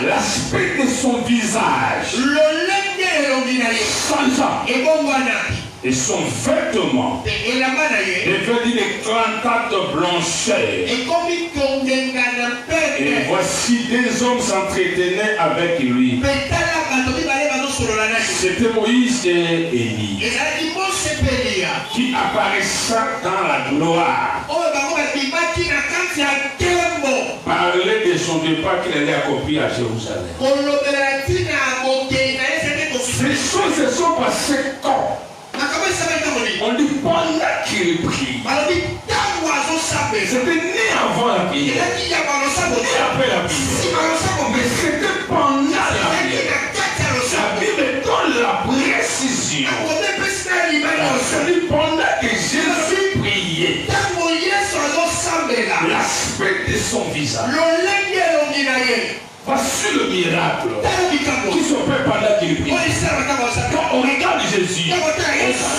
l'aspect de son visage changea et son vêtement devenit éclatante blancheur. Et voici deux hommes s'entretenaient avec lui. C'était Moïse et Élie qui apparaissait dans la gloire. Parlait de son départ qu'il allait accomplir à Jérusalem. Ces choses se sont passées quand? On dit pendant qu'il prie. C'était ni avant la prière, ni après la prière. Mais c'était pendant la prière. La Bible donne la précision. Pendant que Jésus priait, l'aspect de son visage. Voici le miracle qui se fait pendant qu'il prie. Quand on regarde Jésus, on voit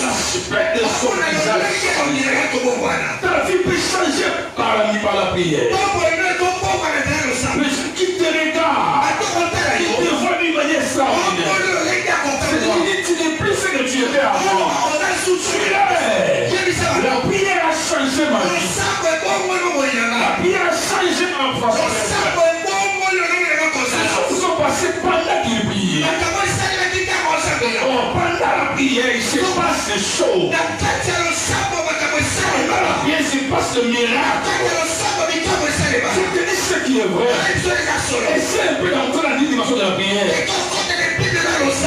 l'aspect de son visage. Ta vie peut changer par la prière. Mais ce qui te regarde, il te voit d'une manière extraordinaire. Tu n'es plus ce que tu étais avant. La prière a changé ma vie. La prière a changé ma façon. est vrai. Et c'est un peu dans la dimension de la prière.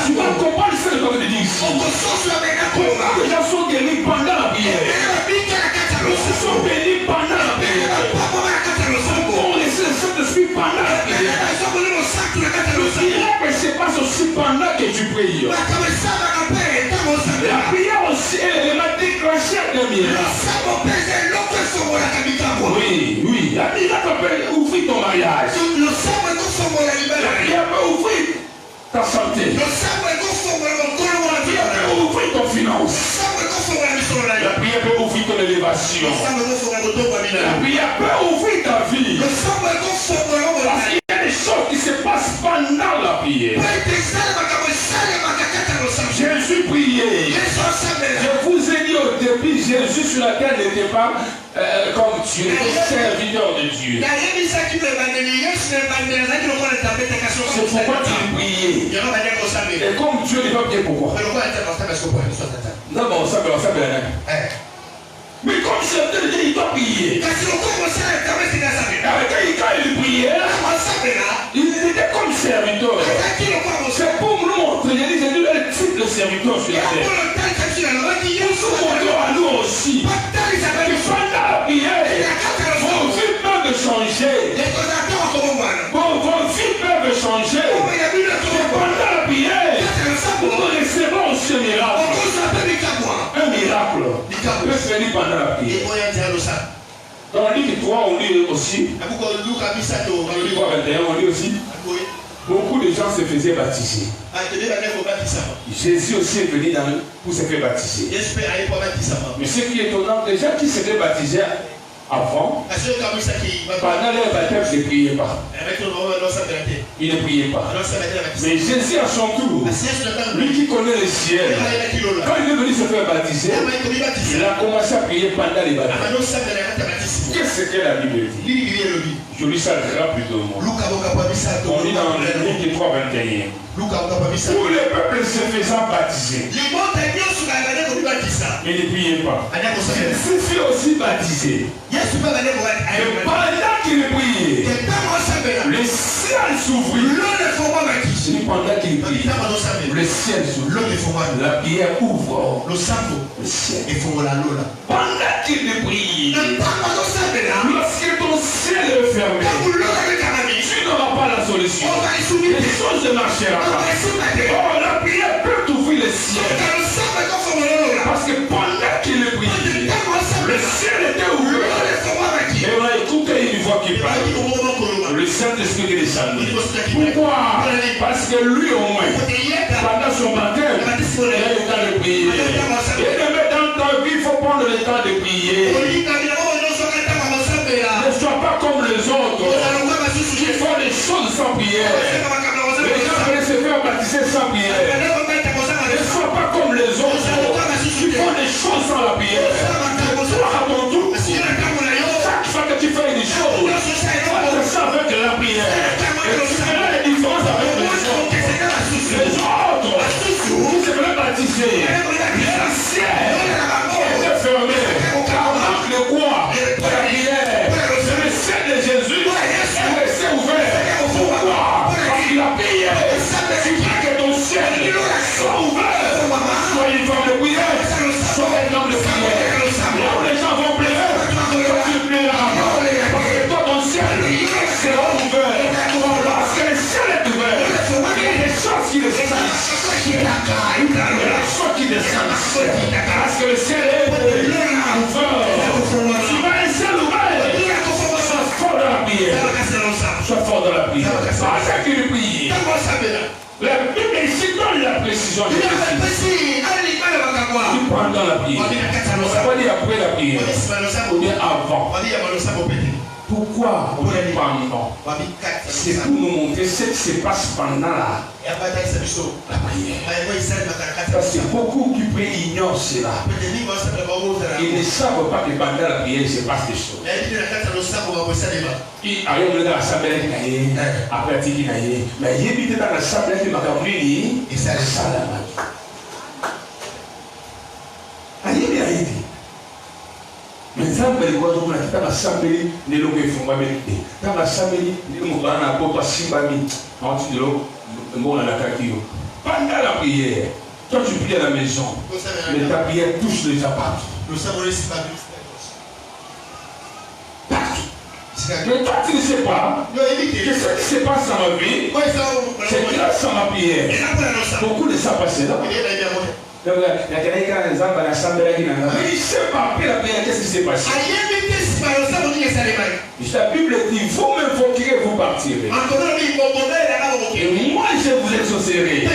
Tu vas comprendre ce que je veux dire ici. Les gens sont guéris pendant la prière. Ils sont bénis pendant la prière. On laisse le Saint-Esprit pendant la prière. Le miracle se passe aussi pendant que tu pries. La prière aussi est l'élément déclencheur d'un miracle. Oui, oui. La miracle peut ouvrir ton mariage. La prière peut ouvrir ta santé. La prière peut ouvrir ton finance. La prière peut ouvrir ton élévation. La prière peut ouvrir ta vie. Parce qu'il y a des choses qui se passent pendant la prière. Jésus priait. Je vous ai dit au début, Jésus sur la terre n'était pas comme Dieu, serviteur de Dieu. C'est pourquoi tu priais. Et comme Dieu n'est pas bien, pourquoi? Non, bon, ça peut bien. Mais comme serviteur de Dieu, il doit prier. Quand il priait, il était comme serviteur. C'est pour nous montrer, il dit, le type de serviteur sur la terre. Pour nous montrer à nous aussi. Pendant la prière, vos vies peuvent changer. Vos vies peuvent changer. Pendant la prière, nous recevons ce miracle. Un miracle peut venir pendant la prière. Dans le livre 3, on lit aussi. Dans le livre 21, on lit aussi. Beaucoup de gens se faisaient baptiser. Jésus aussi est venu pour se faire baptiser. Mais ce qui est étonnant, les gens qui se faisaient baptiser avant, pendant leur baptême, ils ne priaient pas. Ils ne priaient pas. Mais Jésus, à son tour, lui qui connaît le ciel, quand il est venu se faire baptiser, il a commencé à prier pendant les baptêmes. Qu'est-ce que la Bible dit? Je lis ça rapidement. On lit dans le Luc 3, 21. Pour le peuple se faisant baptiser, mais ne priez pas. Jésus fut aussi baptisé. Mais pendant qu'il priait, le ciel s'ouvrit. Et pendant qu'il priait, le ciel s'ouvrit. La prière ouvre le ciel. Pendant qu'il priait, lorsque ton ciel est fermé, tu n'auras pas la solution. Les choses ne marcheront pas. Oh, la prière peut ouvrir le ciel. Parce que pendant qu'il priait, le ciel était ouvert. Et on a écouté une voix qui parle. Le Saint-Esprit qui descend. Pourquoi? Parce que lui au moins, pendant son baptême, il a eu le temps de prier. Et dans ta vie, il faut prendre le temps de prier. Ne sois pas comme les autres qui font les choses sans prière. Les gens veulent se faire baptiser sans prière. Ne sois pas comme les autres qui font des choses sans la prière. Toi à ton tour, chaque fois que tu fais une chose, fais ça avec la prière. Et tu feras la différence avec les autres. Les autres qui se feraient baptiser, le ciel était fermé. Par manque de quoi? La prière. C'est le ciel de Jésus qui restait ouvert. Pourquoi? Parce qu'il a prié. Tu pries que ton ciel soit ouvert. Sois une femme de prière. Sois un homme de prière. Là où les gens vont pleurer, toi tu pleuras. Parce que toi ton ciel sera ouvert. Parce que le ciel est ouvert. Il y a des choses qui descendent. Il y a des choses qui descendent. Parce que le ciel est ouvert. Tu vas un ciel ouvert. Sois fort dans la prière. Sois fort dans la prière. Parce qu'il prie. La Bible ici donne la précision. Tu prends dans la prière. On ne va pas dire après la prière. On dit avant. Pourquoi on est pendant? C'est pour nous montrer ce qui se passe pendant la prière. Parce que beaucoup qui prient ignorent cela. Ils ne savent pas que pendant la prière il se passe des choses. Il arrive dans l'assemblée après il mais il est dans l'assemblée qui m'a compris et c'est ça la magie. Mais ça nzambe libozo kuna kitaba sambeli nelongo efungwameli taba sambeli ngokana na poto simbami anti de l'eau ngona la kakio pendant la prière toi tu pries à la maison mais ta prière touche les appartements le savoir c'est pas mais toi tu ne sais pas que ce qui se passe dans ma vie c'est grâce à ma prière beaucoup de ça passé là. Donc, il ne sait pas après la prière, qu'est-ce qui s'est passé? La Bible dit, vous m'invoquerez, vous partirez. Et moi, je vous exaucerai. Et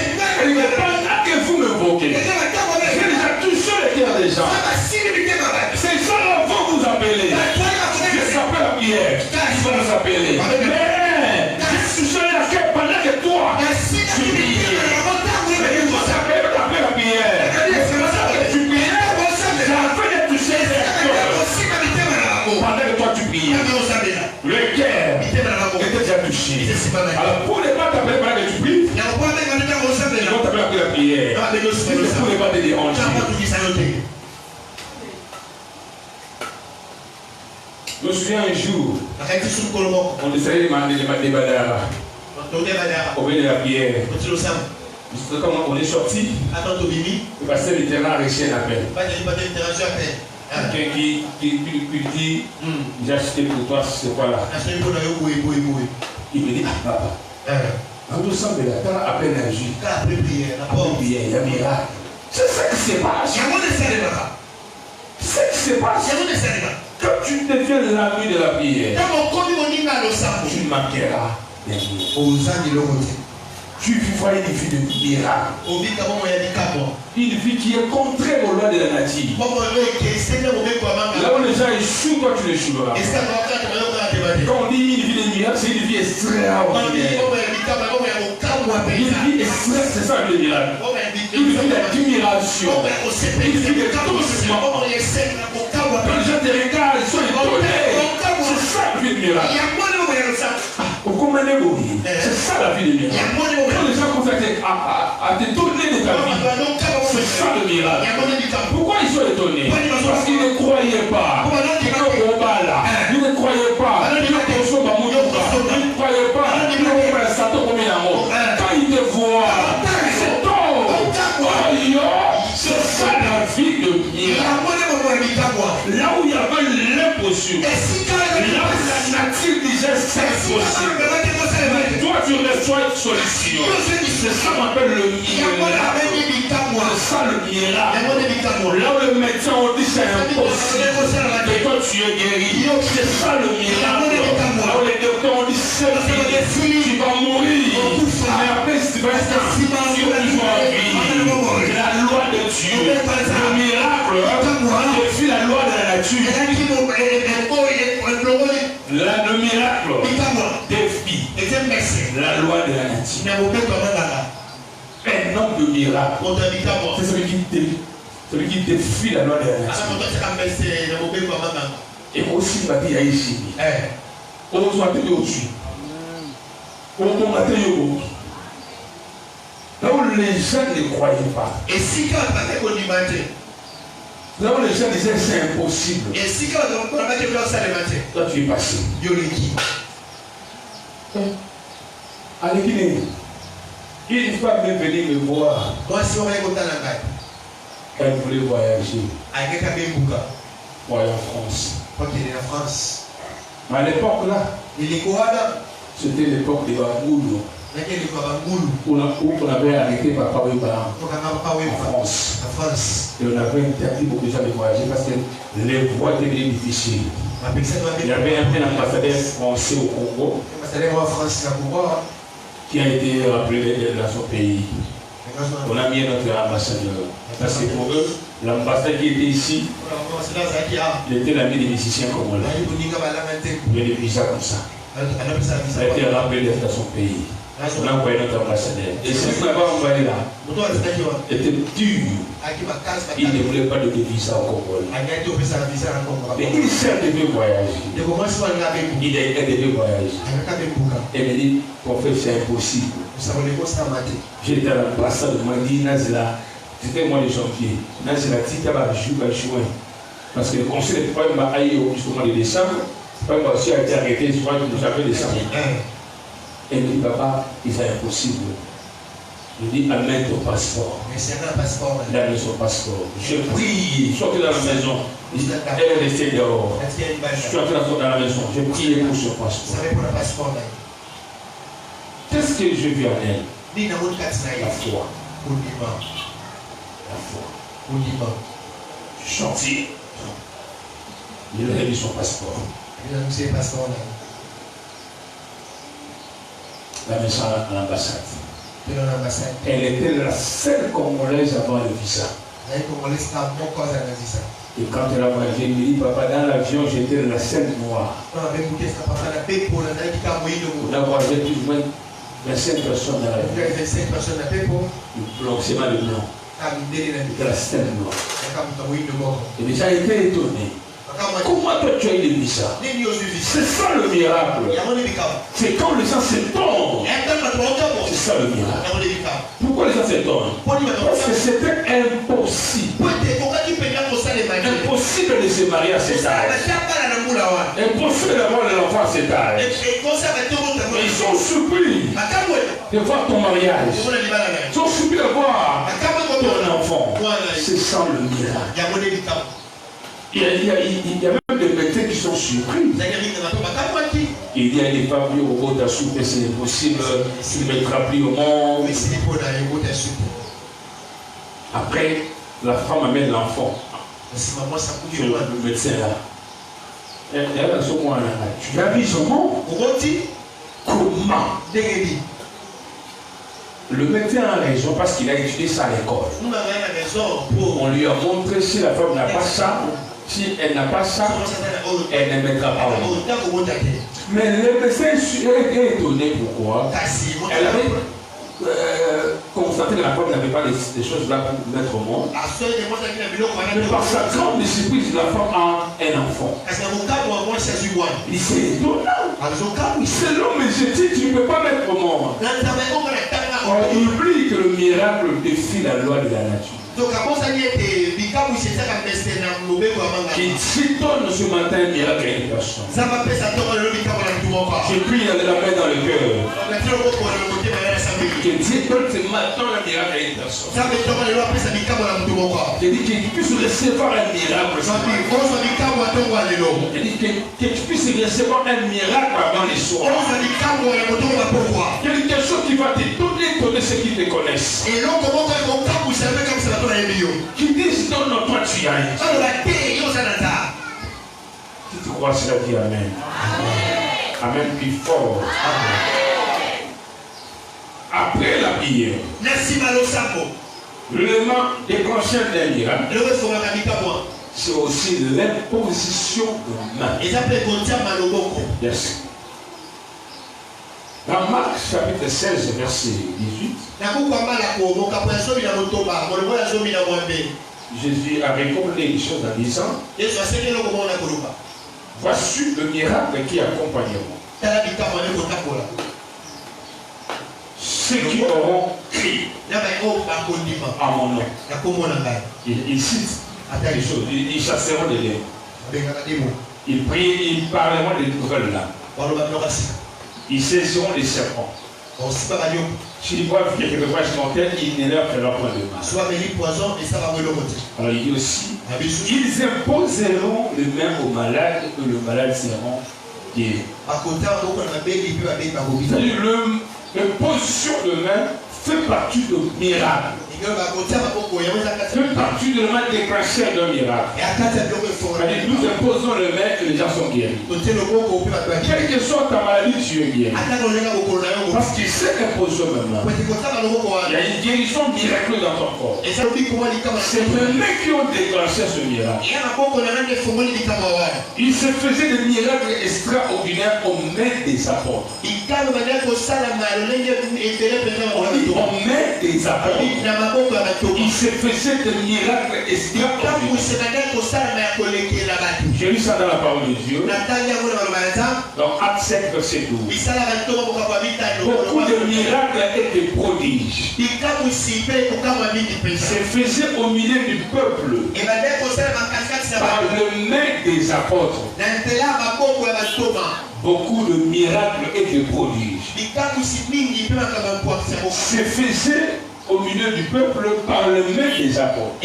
pendant que vous m'invoquez, j'ai déjà touché le cœur des gens. Ces gens-là vont vous appeler. Je s'appelle la prière. Ils vont vous appeler. Mais, je touché le cœur pendant que toi, tu pries. Mais ils vont s'appeler après la prière. Pendant que toi tu pries, le cœur était déjà touché. Alors pour ne pas t'appeler pendant que tu pries, ils vont t'appeler après la prière. Pour ne pas te déranger. Je me souviens un jour, on essayait de demander les badara. On venait de la prière. Comme on est sorti, le pasteur littéraire a reçu un appel. Quelqu'un qui dit, j'ai acheté pour toi, c'est quoi là? Il me dit, ah papa, en tout ça, tu as à peine agi. Il y a un miracle. C'est ça qui se passe. C'est ce qui se passe. Quand tu deviens l'ami de la prière, tu manqueras des miracles. Tu vivras une vie de miracle. Une vie qui est contraire aux lois de la nature. Là où les gens échouent, toi tu l'échoueras. Quand on dit une vie de miracle, c'est une vie extraordinaire. Une vie extraordinaire, c'est ça le miracle. Une vie d'admiration. Une vie de doucement. Quand les gens te regardent, ils sont étonnés. C'est ça la vie de miracle. C'est ça la vie de miracle. Quand les gens commencent à te donner de ta vie, c'est ça le miracle. Pourquoi ils sont étonnés? Parce qu'ils ne croyaient pas. Ils ne croyaient pas. Ils ne croyaient pas. Ils ne croyaient pas. Quand ils te voient, c'est toi. C'est ça la vie de miracle. Là où il y avait l'impossible, là où la nature disait c'est possible, mais toi tu reçois une solution. C'est ça qu'on appelle le miracle. C'est ça le miracle. Là où le médecin on dit c'est impossible, mais toi tu es guéri. C'est ça le miracle. Là où les docteurs ont dit c'est fini, tu vas mourir. Mais après tu vas être la loi de Dieu. Le miracle défie la loi de la nature. Le miracle défie la loi de la nature. Un homme de miracle, c'est celui qui défie la loi de la nature. Et aussi, il m'a dit, il y a ici. On doit te dire au-dessus. On doit te dire au-dessus. Là où les gens ne croyaient pas. Et si quand on là où les gens disaient c'est impossible. Et si quand on toi tu es passé. Allez, une femme est venue me voir. Elle voulait voyager. Pour aller en France. Mais à l'époque là, c'était l'époque de Baboulou. Où on avait arrêté Papa Weba en France. Et on avait interdit beaucoup de gens de voyager parce que les voies étaient difficiles. Il y avait un ambassadeur français au Congo qui a été rappelé dans son pays. On a mis notre ambassadeur. Parce que pour eux, l'ambassadeur qui était ici, il était l'ami des musiciens congolais. Il y a des visas comme ça. Il a été rappelé dans son pays. On a envoyé notre ambassadeur. Et ce qu'on avait envoyé là était dur. Il ne voulait pas de visa au Congo. Mais il devait voyager. Il devait voyager. Et il m'a dit, qu'on fait c'est impossible. J'étais à l'ambassade de Mandi, Nazila. C'était le mois de janvier. Nazila, Tita va juin. Parce que le conseil des problèmes a eu justement de décembre. Le problème aussi a été arrêté, je crois que nous avons décembre. Et il me dit, papa, c'est impossible. Il dit, amène ton passeport. Mais c'est un passeport. Il a mis son passeport. Je prie, sortez dans la maison. Elle est restée dehors. Je suis entré dans la maison. J'ai prié pour son passeport. Qu'est-ce que je vis en elle? La foi. La foi. Chantier. Il a mis son passeport. La maison à l'ambassade. Elle était la seule Congolaise à avoir le visa. Et quand elle a voyagé, elle me dit, papa, dans l'avion, j'étais la seule noire. On a voyagé plus ou moins 25 personnes dans l'avion. Donc c'est mal le blanc. C'était la seule noire. Et déjà, elle était étonnée. Comment toi tu as eu le visa? C'est ça le miracle. C'est quand les gens s'étonnent. C'est ça le miracle. Pourquoi les gens s'étonnent? Parce que c'était impossible. Impossible de se marier à cet âge. Impossible d'avoir l'enfant à cet âge. Mais ils sont surpris de voir ton mariage. Ils sont surpris de voir ton enfant. C'est ça le miracle. Il y a même des médecins qui sont surpris. Il y a des femmes qui ont dit que c'est impossible, tu ne mettras plus au monde. Après, la femme amène l'enfant. Le médecin là. Tu as vu comment? Comment? Le médecin a raison parce qu'il a étudié ça à l'école. On lui a montré si la femme n'a pas ça. Si elle n'a pas ça, elle ne mettra pas au monde. Mais le médecin est étonné pourquoi. Elle avait constaté que la femme n'avait pas des choses là pour mettre au monde. Mais par sa grande surprise, la femme a un enfant. Il dit c'est étonnant. Selon mes études, tu ne peux pas mettre au monde. On oublie que le miracle défie la loi de la nature. Qui s'étonne ce matin un miracle à une personne. Je prie de la main dans le cœur. Que Dieu donne ce matin un miracle à une personne. Je dis que tu puisses recevoir un miracle. Je dis que tu puisses recevoir un miracle avant les soirs. Quelque chose qui va t'étonner ceux qui te connaissent. Qui disent non, non, toi tu y ailles. Si tu crois cela, dis Amen. Amen, puis fort. Après la prière, l'élément déclencheur d'un miracle, c'est aussi l'imposition de main. Yes. Dans Marc chapitre 16, verset 18, Jésus a récolté les choses en disant, voici le miracle qui accompagne moi. Ceux qui auront crié à mon nom. Il cite des choses, ils chasseront des lions. Ils prient, ils parleront des nouvelles langues. Ils saisiront les serpents. S'ils voient quelque chose dans tête, ils ne leur feront point de mal. Alors il dit aussi, ils imposeront les mains aux malades et le malade seront guéris. L'imposition de main fait partie de miracle. Fait partie de la déclencheur d'un miracle. Nous imposons le main et les gens sont guéris. Quelle que soit ta maladie, tu es guéri. Parce qu'il s'est imposé maintenant. Il y a une guérison miraculeuse dans ton corps. C'est les mains qui ont déclenché ce miracle. Il se faisait des miracles extraordinaires aux mains des apôtres. On dit aux mains des apôtres. Il se faisait des miracles extraordinaires. J'ai lu ça dans la parole de Dieu. Dans Actes 7, verset 12. Beaucoup de miracles et de prodiges se faisaient au milieu du peuple par le main des apôtres. Beaucoup de miracles et de prodiges se faisaient au milieu du peuple par le main des apôtres.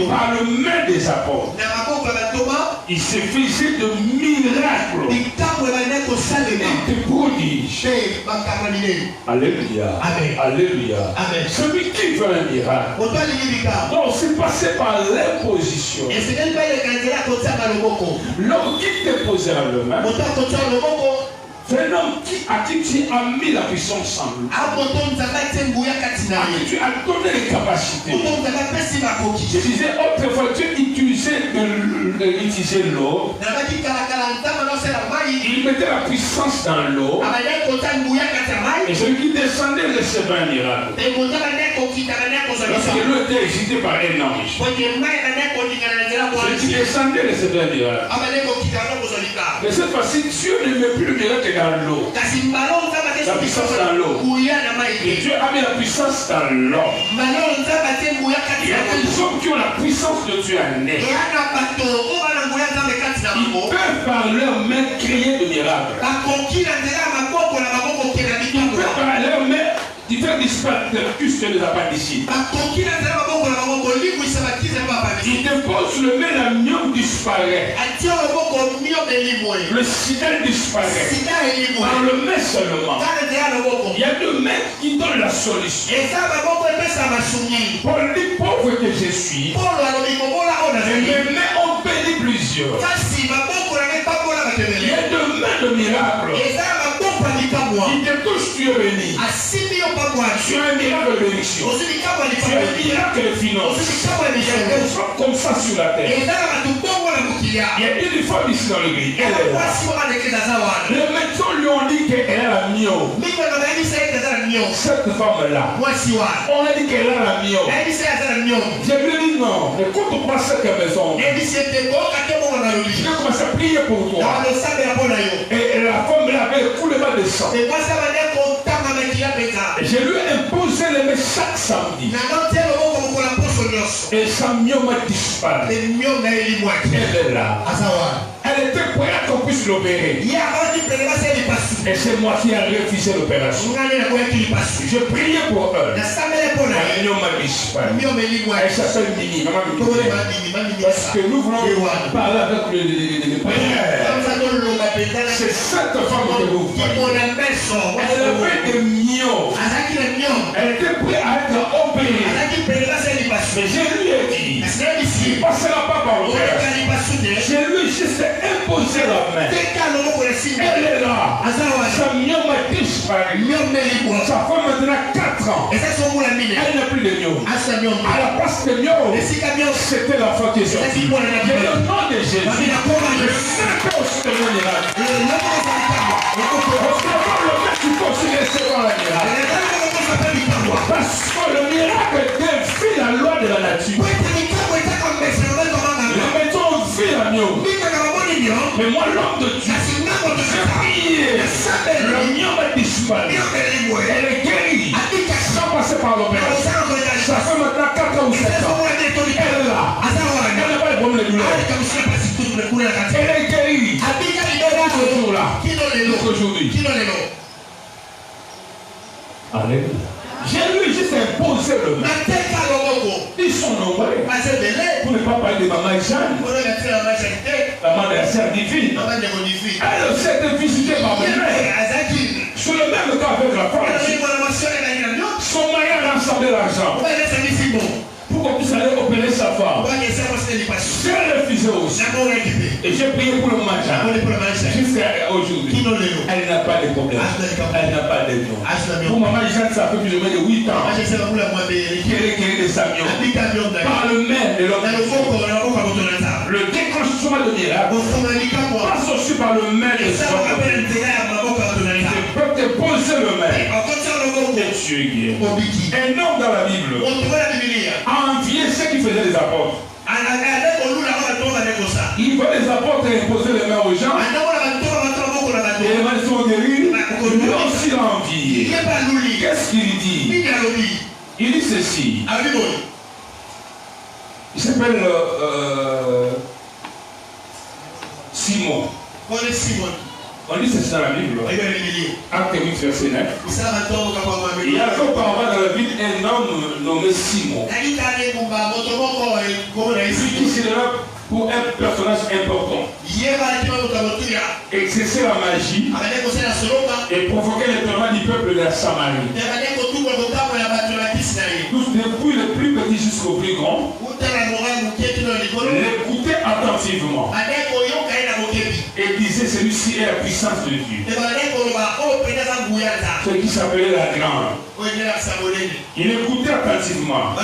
Par le main des apôtres. Il se faisait de miracles et de prodiges. Alléluia. Alléluia. Celui qui veut un miracle, donc c'est passé par l'imposition. L'homme qui te posera le main, c'est un homme à qui tu as mis la puissance en lui. À qui tu as donné les capacités. Je disais autrefois, tu utilisais l'eau. Il mettait la puissance dans l'eau. Et celui qui descendait recevait un miracle. Lorsque l'eau était agitée par un ange, celui qui descendait recevait un miracle. Mais cette fois-ci, Dieu ne met plus le miracle dans l'eau. La puissance dans l'eau. Et Dieu a mis la puissance dans l'homme. Il y a des hommes qui ont la puissance de Dieu en eux. Ils peuvent par leur main créer des miracles. Ils peuvent par leur main faire disparaître plus que les appendicites. Il dépose le main, la miome disparaît. Le sida disparaît. Par le main seulement. Il y a deux mains qui donnent la solution. Pour les pauvres que je suis, mes mains ont béni plusieurs. Il y a deux mains de miracles. Il te touche, tu es béni. Tu as un miracle de bénédiction. Tu as un miracle de finance. Il y a des femmes comme ça sur la terre. Il y a une femme ici dans l'église. Elle est là. Les médecins lui ont dit qu'elle a la myome. Cette femme-là, on a dit qu'elle a la myome. Je lui ai dit non. Mais quand on passe à cette maison, je vais commencer à prier pour toi. Et la femme là avait tout le mal de sang. Je lui ai imposé les mains chaque samedi. Et sa myome a disparu. Elle est là. Elle était prête qu'on puisse l'opérer. Et c'est moi qui ai refusé l'opération. Je priais pour eux. La myome a disparu. Elle s'appelle Mimi. Parce que nous voulons parler avec le père. C'est cette femme que vous voyez. Elle avait des myomes. Elle était prête à être opérée. Mais je lui ai dit, il ne passera pas par l'opération. Je lui ai juste imposé la main. Elle est là. Sa myome a disparu. Ça fait maintenant 4 ans. Elle n'a plus de myome. À la place de myome, c'était la foi qui est sortie. Dans le nom de Jésus, je sais aussi de mon miracle. Tu peux aussi recevoir la miracle. Parce que le miracle défie la loi de la nature. Les médecins vit la myome. Mais moi, l'homme de Dieu, j'ai prié. Le myome a disparu. Elle est guérie. Sans passer par l'opération. Ça fait maintenant 4 ans ou 7 ans. Elle est là. Elle n'a pas de problème de douleur. Elle est guérie. Toujours là. Aujourd'hui. Alléluia. J'ai lui juste imposé le main. Ils sont nombreux. Pour ne pas parler de maman Jeanne. La maman de la sœur divine. Elle s'est visitée par mes mains. Sur le même cas avec la France. Son mari a rassemblé l'argent. Pour qu'on puisse aller opérer sa femme. J'ai refusé aussi. Et j'ai prié pour le matin. Jusqu'à aujourd'hui. Elle n'a pas de problème. Elle n'a pas de nom. Pour maman Jeanne, ça fait plus ou moins de 8 ans. Qu'elle est guérie de sa myome. Par le main de l'homme. Le déclenchement de miracle passe aussi par le main de son. Je peux te poser le main. Et monsieur Guy, un homme dans la Bible, a envié ceux qui faisaient les apôtres. Il va les apôtres imposer les mains aux gens. Et les mains sont guéris. Lui aussi l'a envié. Qu'est-ce qu'il dit? Il dit ceci. Il s'appelle Simon. On dit ceci dans la Bible. Acte 8, verset 9. Il y a auparavant dans la Bible un homme nommé Simon. Qui sera pour un personnage important. Exercer la magie et provoquer l'étonnement du peuple de la Samarie. Tous, depuis le plus petit jusqu'au plus grand, l'écoutaient attentivement et disaient celui-ci est la puissance de Dieu. Ce qui s'appelait la grande. Il écoutait attentivement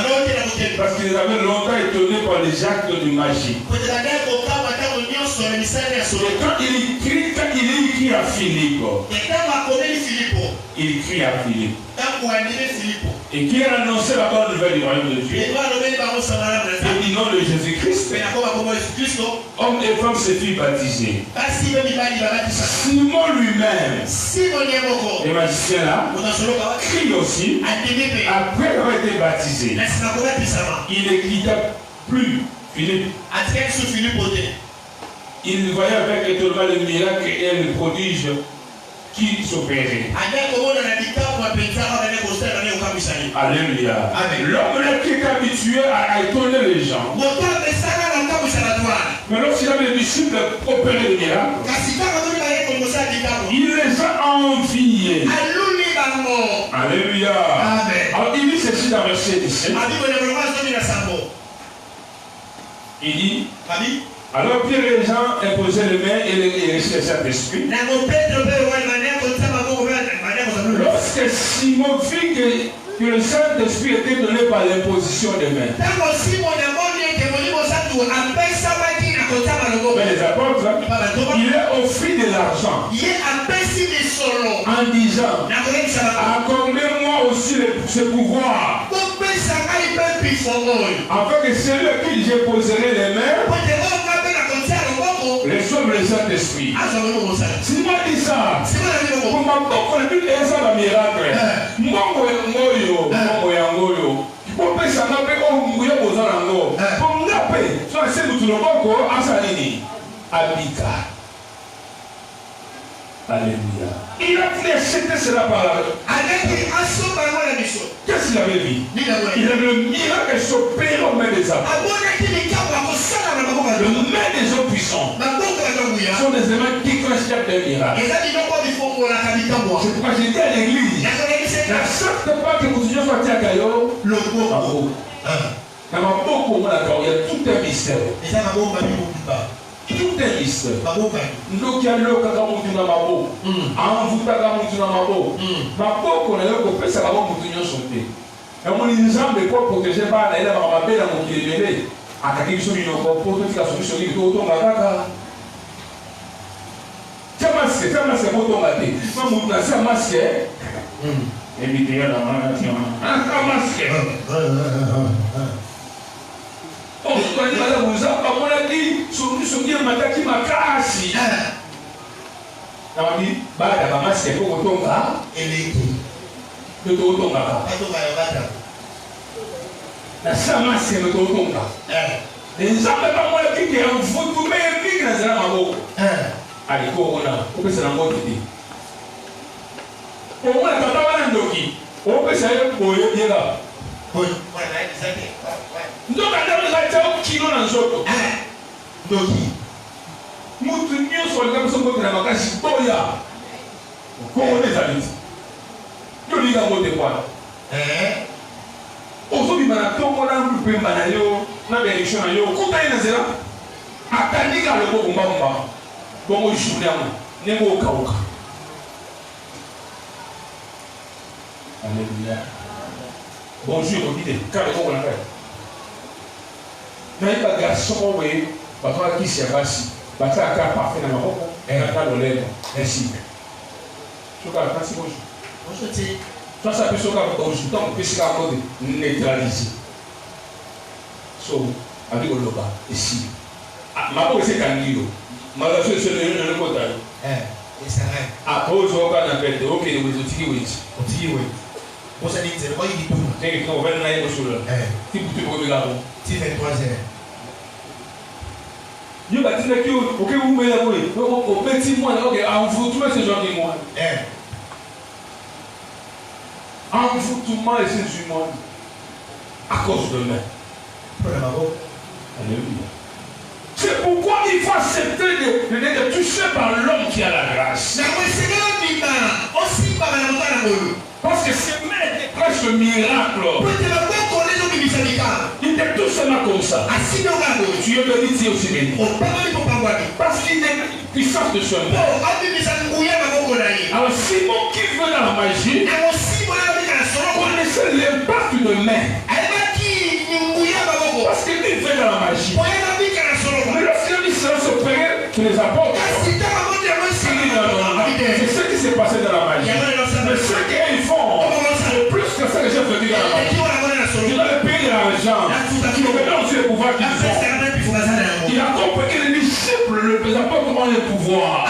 parce qu'il avait longtemps étonné par les actes de magie. Et quand il écrit à Philippe, il écrit à Philippe et qui a annoncé la bonne nouvelle du royaume de Dieu et du nom de Jésus-Christ, hommes et femmes se firent baptiser. Simon lui-même, les magiciens là, crie aussi, après avoir été baptisé. Il ne quitta plus Philippe. Il voyait avec étonnement le miracle et le prodige qui s'opérait. Alléluia. L'homme là qui est habitué à étonner les gens. Mais lorsqu'il a les disciples opérer le miracle, il les a enviés. Alléluia. Alors il dit ceci dans verset 17. Il dit, alors Pierre et Jean imposaient les mains et les reçurent le Saint-Esprit. Lorsque Simon vit que le Saint-Esprit était donné par l'imposition des mains. Mais les apôtres, il a offert de l'argent en disant, accordez-moi aussi ce pouvoir, afin que celui à qui je poserai les mains reçoive le Saint-Esprit. Simon dit ça. Pour ma propre vie, il y a un miracle. Moi, pour que ça n'a pas pour m'appeler, soit c'est tout le monde, Asalini, Abika. Alléluia. Il a voulu accepter cela par la qu'est-ce qu'il avait vu? Il avait le miracle s'opérer aux mains des hommes. Le main des hommes puissants sont des éléments qui constituent des miracles. C'est pourquoi j'ai dit à l'église, n'accepte pas que vous soyez à Kayo, le mot. Il y a tout un mystère. Tout est mystère. Nous qui allons à Mabo, en vous Mabo, Mabo, on a eu que ça va vous sauter. Et on les gens de quoi protéger par la belle à mon qui est à quelque chose qui pour toute la solution qui est autour de la caca. Tiens, masque, moto maté. Maman, tu as un masque. Évitez la main. Un masque. On se dit, madame, vous avez dit, sur dire, madame, qui m'a cassé. On dit, bah, la maman, c'est pour ton gars. Et les deux, ton gars. La sama, c'est le ton gars. Les gens, pas moi, qui est en vous, tout le monde, qui est dans la maman. Allez, on peut se l'envoyer. On va la papa, on a un doki. On peut s'aller pour le dire là. Oui, voilà, exactement. Donc, on a un kilo dans le jeu. Doki. Nous, sur le gars, nous sommes dans la case. Toya. Comment on les habite? Nous, les gars, on est quoi? Aujourd'hui, on a tout le monde qui peut aller dans l'élection. Quand on est là, attendez qu'à le bon combat. Bon, je suis là. Je suis là. Alléluia. Bonjour, vous dites, car on l'a fait. Mais il y a des garçons qui s'y passent. Il y a des parfait dans le monde. Et il y a des lèvres. Merci. Je vous remercie. Bonjour. Bonjour. Ça peut se faire autant que c'est encore neutralisé. So, avec le loba, ici. Ma peau c'est Kangilo. Ma relation c'est le côté. Et ça reste. Après, je vais pas n'appeler. Ok, vous êtes qui oui. Vous savez, c'est quoi il dit tout. C'est qu'on va aller sur le. Si vous te prenez là-bas. Si 23 heures. Yo ba tine ki o ke ou me la we o petit moi là OK en vous tout ce genre de moi en vous tout moi et c'est du monde à cause de moi. Alléluia. C'est pourquoi il faut accepter d'être touché par l'homme qui a la grâce. Parce que c'est presque un miracle. Il était tout seulement comme ça. Tu es béni, tu es aussi béni. Parce qu'il est puissance de ce monde. Alors Simon qui veut dans la magie connaissait l'impact de main. Parce qu'il veut dans la magie. Mais lorsqu'il dit cela s'opérer sur les apôtres, c'est ce qui s'est passé dans la magie. Mais ce qu'ils font, c'est plus que ce que j'ai fait dans la magie. Il a le pays de l'argent. Il a aussi le pouvoir qu'ils ont. Il a compris que les disciples, les apôtres ont le pouvoir.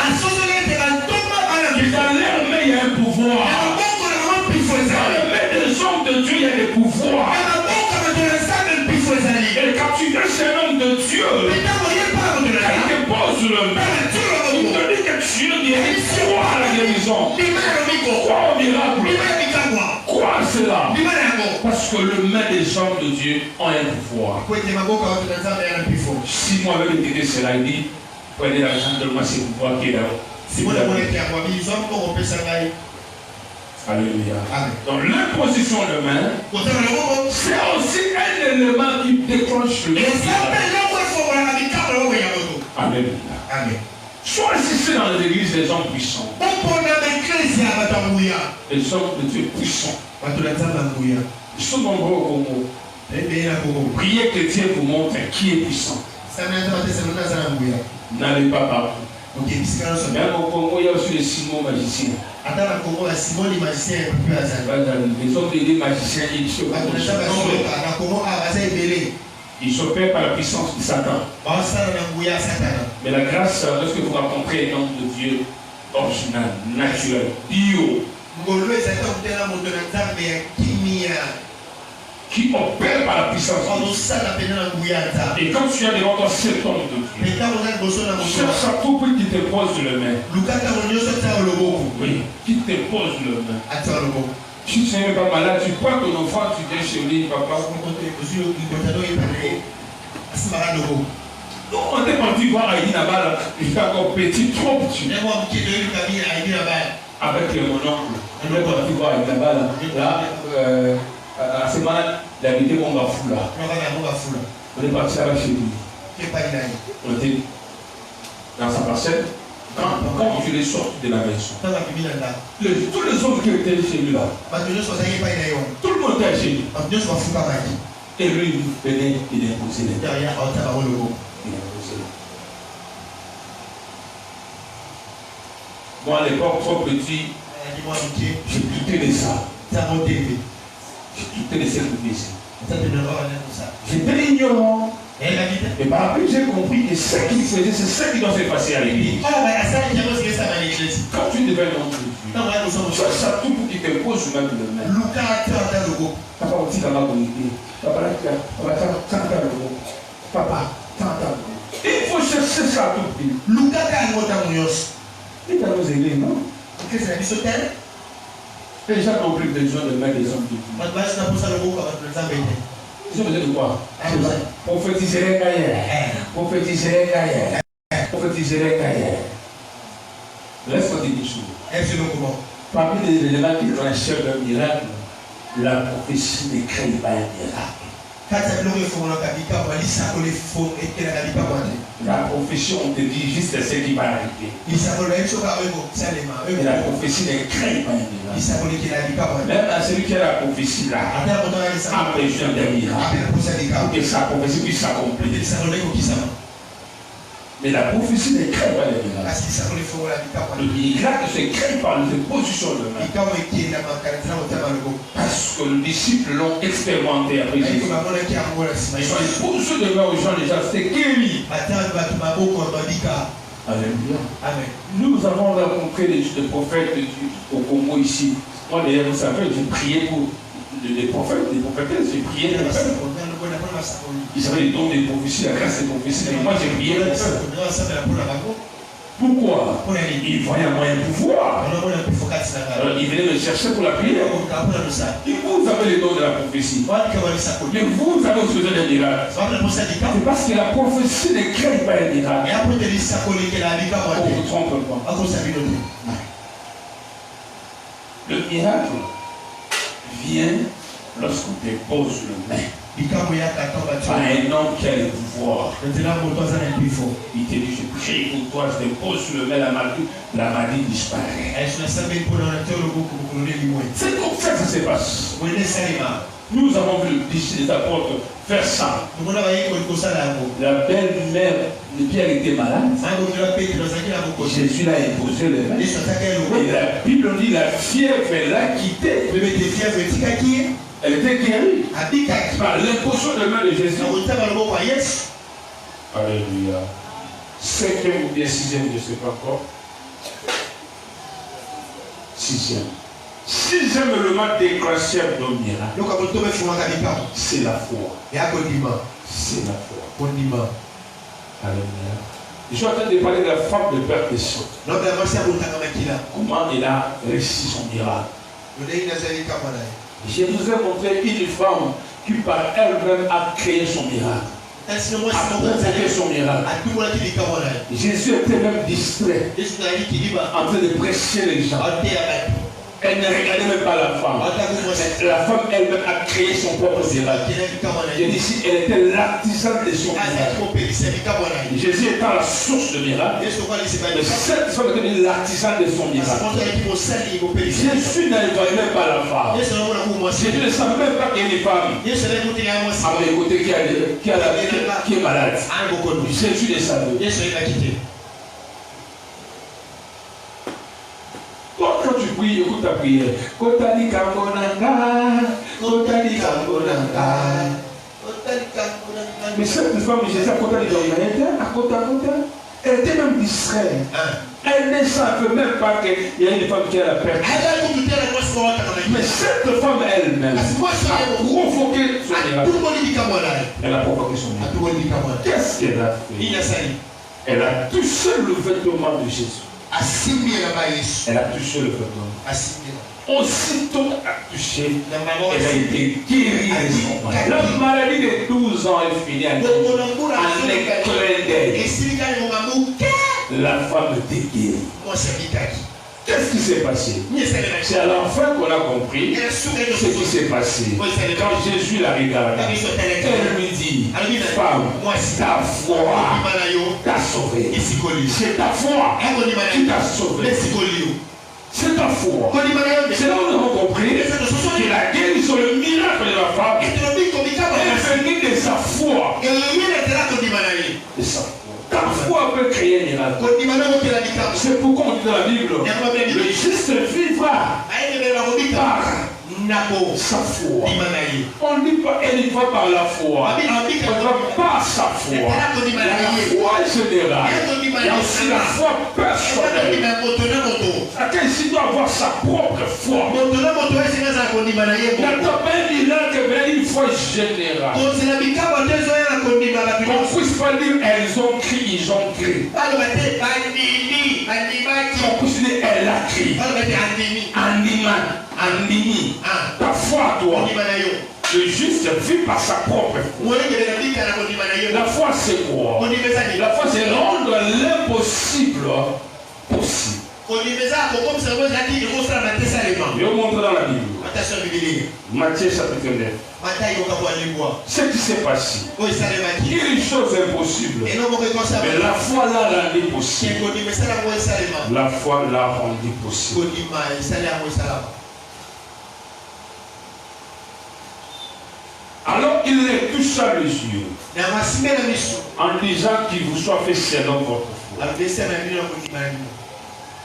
Dans leur main, il y a un pouvoir. Dans la main des hommes de Dieu, il y a des pouvoirs. Et quand tu es un homme de Dieu, il te pose le main. Il te dit que Dieu dit crois à la guérison, crois au miracle, crois à cela. Parce que le main des hommes de Dieu ont un pouvoir. Si moi avec l'idée cela, il dit prenez l'argent de moi, c'est pouvoir qui est là. Alléluia. Donc l'imposition de main, c'est aussi un élément qui déclenche le miracle. Alléluia. Soit ici dans l'église des hommes puissants. Les hommes de Dieu puissants. Ils sont nombreux au Congo. Priez que Dieu vous montre qui est puissant. N'allez pas partout. Même au Congo, il y a aussi les Simon magiciens. Les autres des magiciens, ils s'opèrent par la puissance de Satan. Mais la grâce, lorsque vous rencontrez un homme de Dieu original, naturel, bio, qui opère par la puissance de Dieu. Et quand tu as devant toi cet homme de Dieu, cherche à tout prix qui te pose le main. Oui, qui te pose le main. Si tu n'es pas malade, tu prends ton enfant, tu viens chez lui, papa. Non, on est parti voir Aïdi là-bas, il fait encore petit, trop petit. Avec mon oncle, on est parti voir Aïdi là-bas, à ce moment-là, il habitait mon gafou là. On est parti là chez lui. On était dans sa parcelle. Quand je l'ai sorti de la maison, tous les hommes qui étaient chez lui là, tout le monde était chez lui. Et lui, il venait, il imposait les derrière. Moi à l'époque, trop petit, je doutais de ça. Je doutais de cette ici. J'étais ignorant. Et par après, j'ai compris que ce qu'il faisait, c'est ce qui doit se passer à l'église. Quand tu deviens un homme de Dieu, tu as tout pour qu'il te pose même le même. Papa, on dit dans la communauté. Papa, il faut chercher ça à tout prix. Il t'a nos églises, non? Les gens n'ont plus besoin de mettre des hommes de Dieu. Ils ont besoin de quoi? Prophétiser derrière. Prophétiser derrière. Prophétiser derrière. Laisse-moi te dire une chose. Parmi les éléments qui clenchent le miracle, la prophétie ne crée pas un miracle. La prophétie, on te dit juste ce qui va arriver. Mais la prophétie ne crée pas un miracle. Même à celui qui a la prophétie là, a besoin d'un miracle pour que sa prophétie puisse s'accomplir. Mais la prophétie ne crée pas les miracles. Le miracle se crée par les positions de main. Parce que les disciples l'ont expérimenté après Jésus. Ils ont les positions de main aux gens déjà, c'était guéri. Alléluia. Amen. Nous avons rencontré des prophètes au Congo ici. Moi d'ailleurs, vous savez, j'ai prié pour des prophètes, des prophétesses, j'ai prié pour eux. Ils avaient les dons des prophéties, la grâce des prophéties. Mais moi j'ai prié pour eux. Pourquoi? Ils voyaient un moyen de pouvoir. Alors ils venaient me chercher pour la prière. Et vous avez les dons de la prophétie. Mais vous avez besoin d'un miracle. C'est parce que la prophétie ne crée pas un miracle. On ne vous trompe pas. Le miracle vient lorsqu'on dépose le main. Par un homme qui a le pouvoir. Il te dit, je prie pour toi, je dépose sur le main, la maladie disparaît. C'est comme ça que ça se passe. Nous avons vu les apôtres faire ça. La belle-mère de Pierre était malade. Jésus l'a imposé le main. Et la Bible dit la fièvre l'a quitté. Elle était guérie par l'imposition de main de Jésus. Alléluia. 5e ou bien 6e, je ne sais pas encore. 6e. 6e élément déclencheur d'un miracle. C'est la foi. C'est la foi. Alléluia. Je suis en train de parler de la femme de Père de Sang. Comment elle a réussi son miracle. Je vous ai montré une femme qui par elle-même a créé son miracle. A provoqué son miracle. Jésus était même distrait en train de prêcher les gens. Elle ne regardait même pas la femme. La femme elle-même a créé son propre miracle. Je dis ici, elle était l'artisan de son miracle. Jésus étant la source de miracle, mais cette femme était l'artisan de son miracle. Jésus ne voyait même pas la femme. Jésus ne savait même pas qu'il y a une femme à mes côtés qui est malade. Jésus ne savait. Quand tu pries, écoute ta prière. Mais cette femme, Jésus, elle était même distraite. Elle ne savait même pas qu'il y a une femme qui a la perte. Mais cette femme elle-même a provoqué son miracle. Elle a provoqué son miracle. Qu'est-ce qu'elle a fait? Elle a touché le vêtement de Jésus. Elle a touché le vêtement. Aussitôt a touché, elle a été guérie de son mal. La maladie de 12 ans est finie en un clin d'œil. La femme était guérie. Qu'est-ce qui s'est passé? C'est à la fin qu'on a compris ce qui s'est passé. Quand Jésus la regarde, elle lui dit, femme, ta foi t'a sauvé. C'est ta foi qui t'a sauvé. C'est ta foi. C'est là où nous avons compris que la guérison, le miracle de la femme est venu de sa foi. De sa foi. Ta foi peut créer un miracle. C'est pourquoi on dit dans la Bible, le juste vivra par sa foi. On ne dit pas elle y va par la foi. On ne dit pas par sa foi. La foi est générale. Il y a aussi la foi personnelle. Chacun ici doit avoir sa propre foi. Il n'y a pas un miracle, mais une foi générale. On ne puisse pas dire elles ont crié, ils ont crié. On puisse dire elle a crié. Andimi. Ta foi, toi. Le juste vit par sa propre foi. La foi, c'est quoi? La foi, c'est rendre l'impossible possible. Je vais montrer dans la Bible. Matthieu chapitre 9. Ce qui s'est passé. Il y a une chose impossible. Mais la foi l'a rendu possible. La foi l'a rendu possible. Alors il les toucha les yeux en disant qu'il vous soit fait selon votre foi.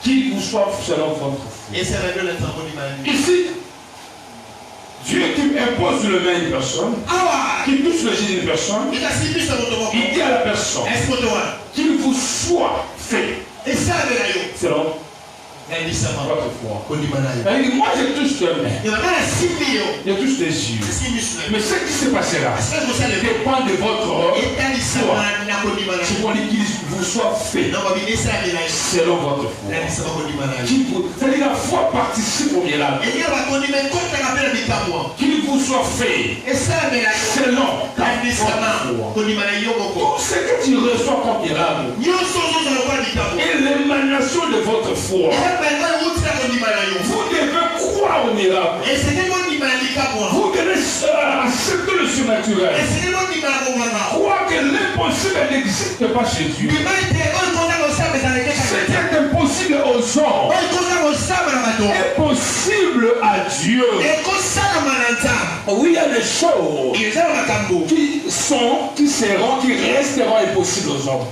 Qu'il vous soit selon votre foi. Ici, Dieu qui impose le main d'une personne, qui touche le genou d'une personne, il dit à la personne qu'il vous soit fait selon votre foi. Moi je touche tes mains, je touche tes yeux. Mais ce qui se passera dépend de votre foi. C'est qu'on dit qu'il vous soit fait selon votre foi. C'est-à-dire la foi participe au miracle. Qu'il vous soit fait selon votre foi. Tout ce que tu reçois comme miracle est l'émanation de votre foi. Vous devez croire au miracle. Vous devez accepter le surnaturel. Croire que l'impossible n'existe pas chez Dieu. Ce qui est impossible aux hommes est possible à Dieu. Oui, il y a des choses qui seront, qui resteront impossibles aux hommes.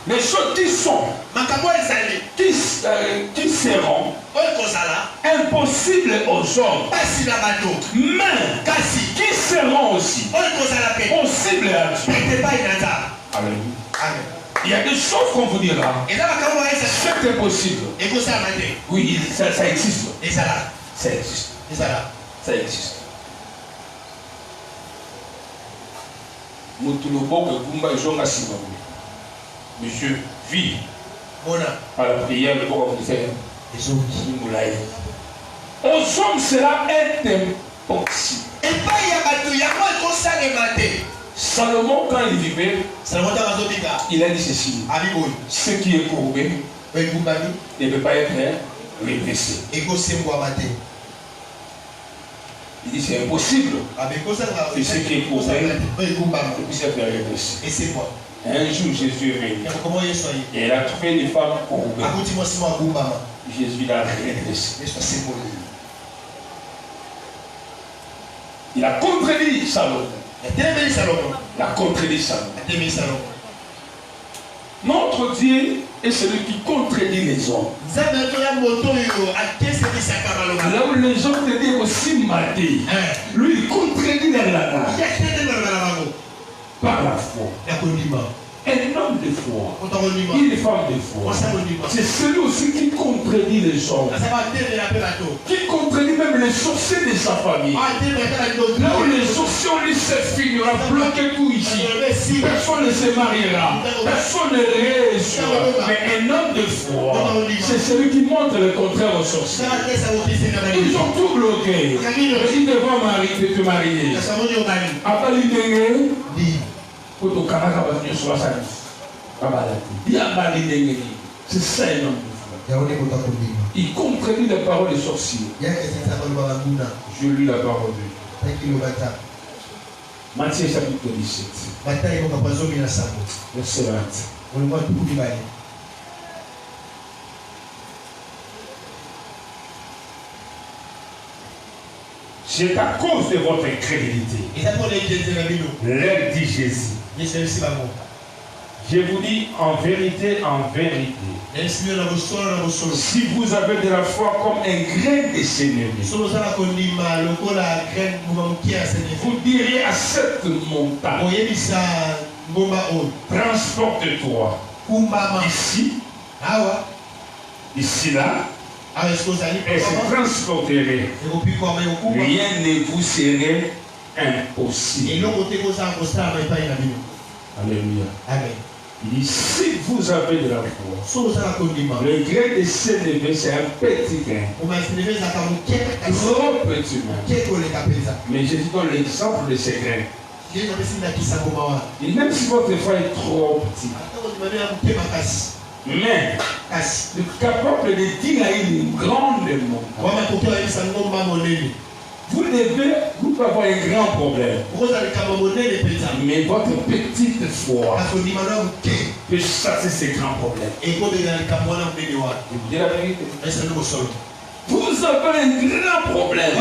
Les choses qui sont, qui seront impossibles aux hommes, mais qui seront aussi possibles à Dieu. Alléluia. Il y a des choses qu'on vous dira. C'est impossible. Oui, ça existe. Ça existe. Ça existe. Monsieur vit à la prière, le bon vous fait. Aux hommes, cela est impossible. Salomon, quand il vivait, il a dit ceci: ce qui est courbé ne peut pas être redressé. Il dit c'est impossible que ce qui est courbé ne puisse être redressé. Un jour, Jésus est venu et il a trouvé des femmes courbées. Jésus l'a redressé. Il a contredit Salomon. Il a contredit Salomon. Notre Dieu est celui qui contredit les hommes. Là où les hommes te disent aussi maté, lui il contredit la lana par la foi. Un homme de foi, une femme de foi, c'est celui aussi qui contredit les hommes, qui contredit même les sorciers de sa famille. Là où les sorciers ont dit c'est fini, on a bloqué tout ici. Personne ne se mariera, personne ne réussira. Mais un homme de foi, c'est celui qui montre le contraire aux sorciers. Ils ont tout bloqué. Ils devront marier, te marier. Après l'idée, c'est ça un homme de foi. Il contredit la parole des sorciers. Je lis la parole de Dieu. Matthieu chapitre 17. Verset 20. C'est à cause de votre incrédulité. Leur dit Jésus. Je vous dis en vérité, si vous avez de la foi comme un grain de sénévé, vous direz à cette montagne, transporte-toi ici là, et se transporterait. Rien ne vous serait impossible. Alléluia. Amen. Il dit, si vous avez de la foi, le grain de sénévé, c'est un petit grain. Trop petit. Mais Jésus donne l'exemple de ces grains. Et même si votre foi est trop petite, mais capable de dire à une grande montagne, vous pouvez avoir un grand problème. Mais votre petite foi peut chasser ces grands problèmes. Et vous dites la vérité. Vous vous avez un grand problème.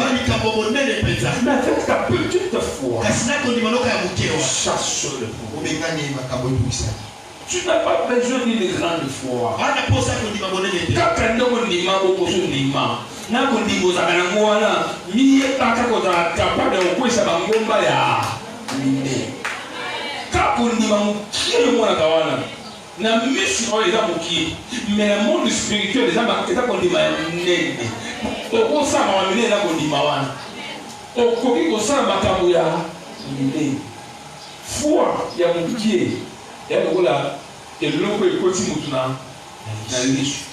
Mais avec ta petite foi, chasse le pouvoir. Tu n'as pas besoin d'une grande foi. Na mission les gens qui mais le monde spirituel les gens qui sont qu'on dit mané au ça m'a amené là qu'on dit mawana au koki ko ça makambo ya né foi ya mukie ya ngola eloko ekoti mutuna na lisho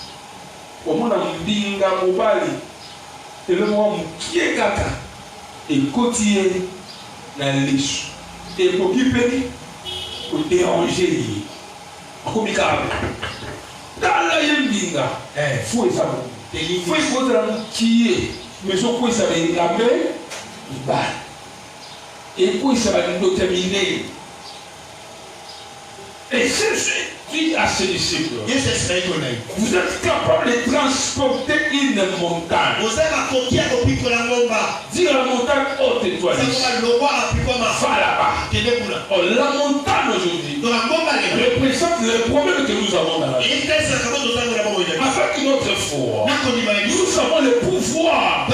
omona mbinga mobali eloko mukie kaka ekoti na lisho ekoki pe ko déranger dans la yembinga, faut y savoir. Faut y savoir qui est, mais ce qu'il s'avère la main, il bat. Et puis ça va nous terminer. Et c'est dit à ses disciples, vous êtes capable de transporter une montagne. Dire la montagne haute et toi. Va là-bas. Oh, la montagne aujourd'hui représente le problème que nous avons dans la vie. Avec notre foi, nous avons le pouvoir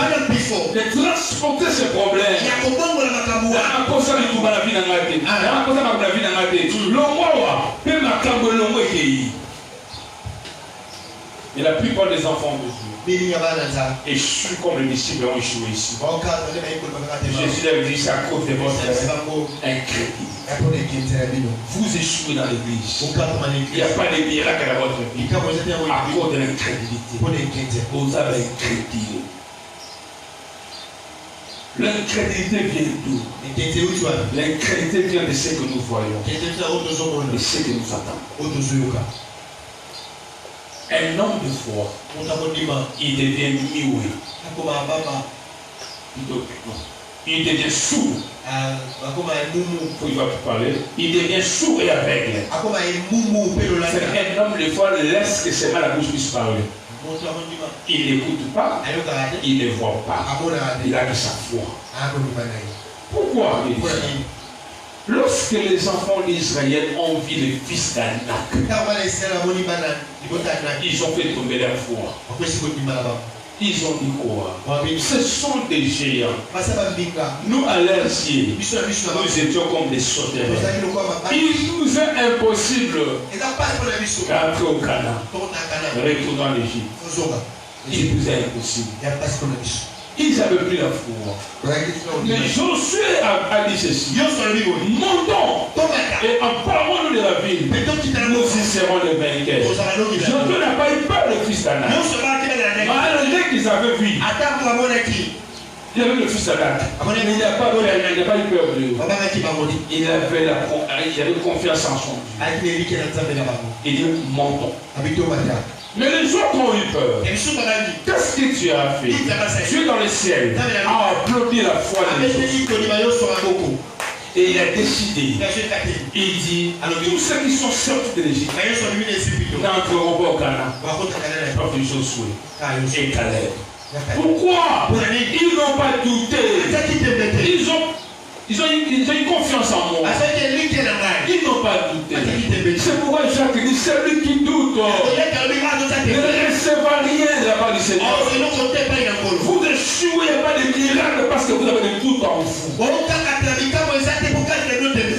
de transporter ce problème. Et la plupart des enfants de Dieu échouent comme les disciples ont échoué ici. Jésus leur dit, c'est à cause de votre incrédulité. Vous échouez dans l'église. Il n'y a pas de miracle dans votre vie. À cause de l'incrédulité. Vous avez incrédulé. L'incrédulité vient d'où? L'incrédulité vient de ce que nous voyons, de ce que nous attendons. Un homme de foi, il devient muet. Il devient sourd. Il va parler. Il devient sourd et aveugle. C'est un homme de foi laisse que ses mains la bouche puisse parler. Il n'écoute pas, il ne voit pas. Il a que sa foi. Pourquoi? Lorsque les enfants d'Israël ont vu le fils d'Anak, ils ont fait tomber leur foi. Ils ont dit quoi? Ce sont des géants. Nous, à l'air ciel, nous étions comme des sauterelles. Il nous est impossible d'entrer au Canaan, retourner en Égypte. Il nous est impossible. Ils avaient pris la foi. Mais Josué a dit ceci. Montons et emparons-nous de la ville. Nous y serons les vainqueurs. Josué n'a pas eu peur du fils d'Anak. Malgré qu'ils avaient vu. Il avait le fils d'Anak. Il n'a pas eu peur de lui. Il avait confiance en son Dieu. Il dit montons. Mais les autres ont eu peur. Qu'est-ce que tu as fait? Tu es dans le ciel, a applaudi la foi des autres. Et il a décidé. Il dit, tous ceux qui sont sortis de l'Égypte n'entreront pas au Canaan. Sauf Josué et Caleb. Pourquoi? Ils n'ont pas douté. Ils ont eu confiance en moi. Ils n'ont pas douté. C'est pourquoi Jacques dit, celui qui doute ne recevra rien de la part du Seigneur. Vous ne jouez pas de miracle parce que vous avez des doutes en vous.